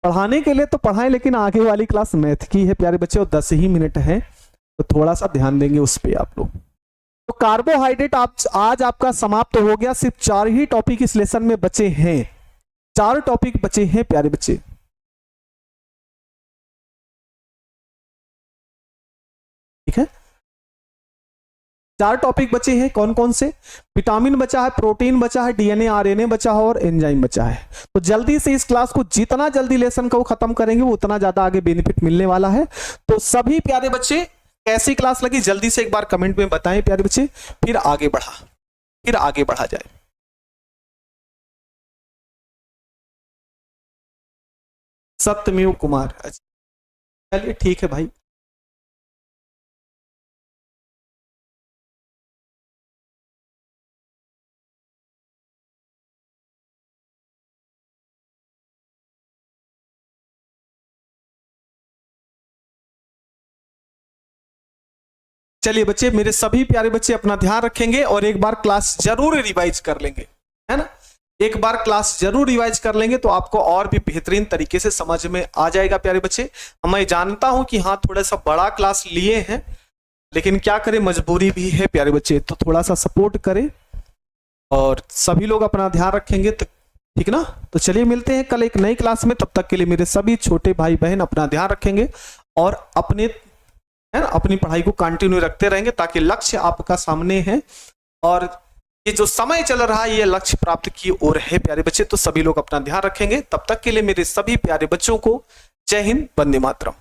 पढ़ाने के लिए तो पढ़ाएं, लेकिन आगे वाली क्लास मैथ की है प्यारे बच्चे और 10 ही मिनट है, तो थोड़ा सा ध्यान देंगे उस पर आप लोग। तो कार्बोहाइड्रेट आज आपका समाप्त हो गया। सिर्फ 4 ही टॉपिक इस लेसन में बचे हैं, 4 टॉपिक बचे हैं प्यारे बच्चे। ठीक है, 4 टॉपिक बचे हैं। कौन कौन से, विटामिन बचा है, प्रोटीन बचा है, डीएनए आरएनए बचा है और एंजाइम बचा है। तो जल्दी से इस क्लास को जितना जल्दी लेसन को खत्म करेंगे वो उतना ज्यादा आगे बेनिफिट मिलने वाला है। तो सभी प्यारे बच्चे कैसी क्लास लगी जल्दी से एक बार कमेंट में बताएं प्यारे बच्चे, फिर आगे बढ़ा जाए। सत्यमेव कुमार, चलिए ठीक है भाई। चलिए बच्चे, मेरे सभी प्यारे बच्चे अपना ध्यान रखेंगे और एक बार क्लास जरूर रिवाइज कर लेंगे, है ना। एक बार क्लास जरूर रिवाइज कर लेंगे तो आपको और भी बेहतरीन तरीके से समझ में आ जाएगा प्यारे बच्चे। मैं जानता हूं कि हाँ थोड़ा सा बड़ा क्लास लिए हैं, लेकिन क्या करें, मजबूरी भी है प्यारे बच्चे, तो थोड़ा सा सपोर्ट करें और सभी लोग अपना ध्यान रखेंगे तो ठीक ना। तो चलिए मिलते हैं कल एक नई क्लास में, तब तक के लिए मेरे सभी छोटे भाई बहन अपना ध्यान रखेंगे और अपने है ना अपनी पढ़ाई को कंटिन्यू रखते रहेंगे, ताकि लक्ष्य आपका सामने है और ये जो समय चल रहा है ये लक्ष्य प्राप्त की ओर है प्यारे बच्चे। तो सभी लोग अपना ध्यान रखेंगे, तब तक के लिए मेरे सभी प्यारे बच्चों को जय हिंद, वंदे मातरम।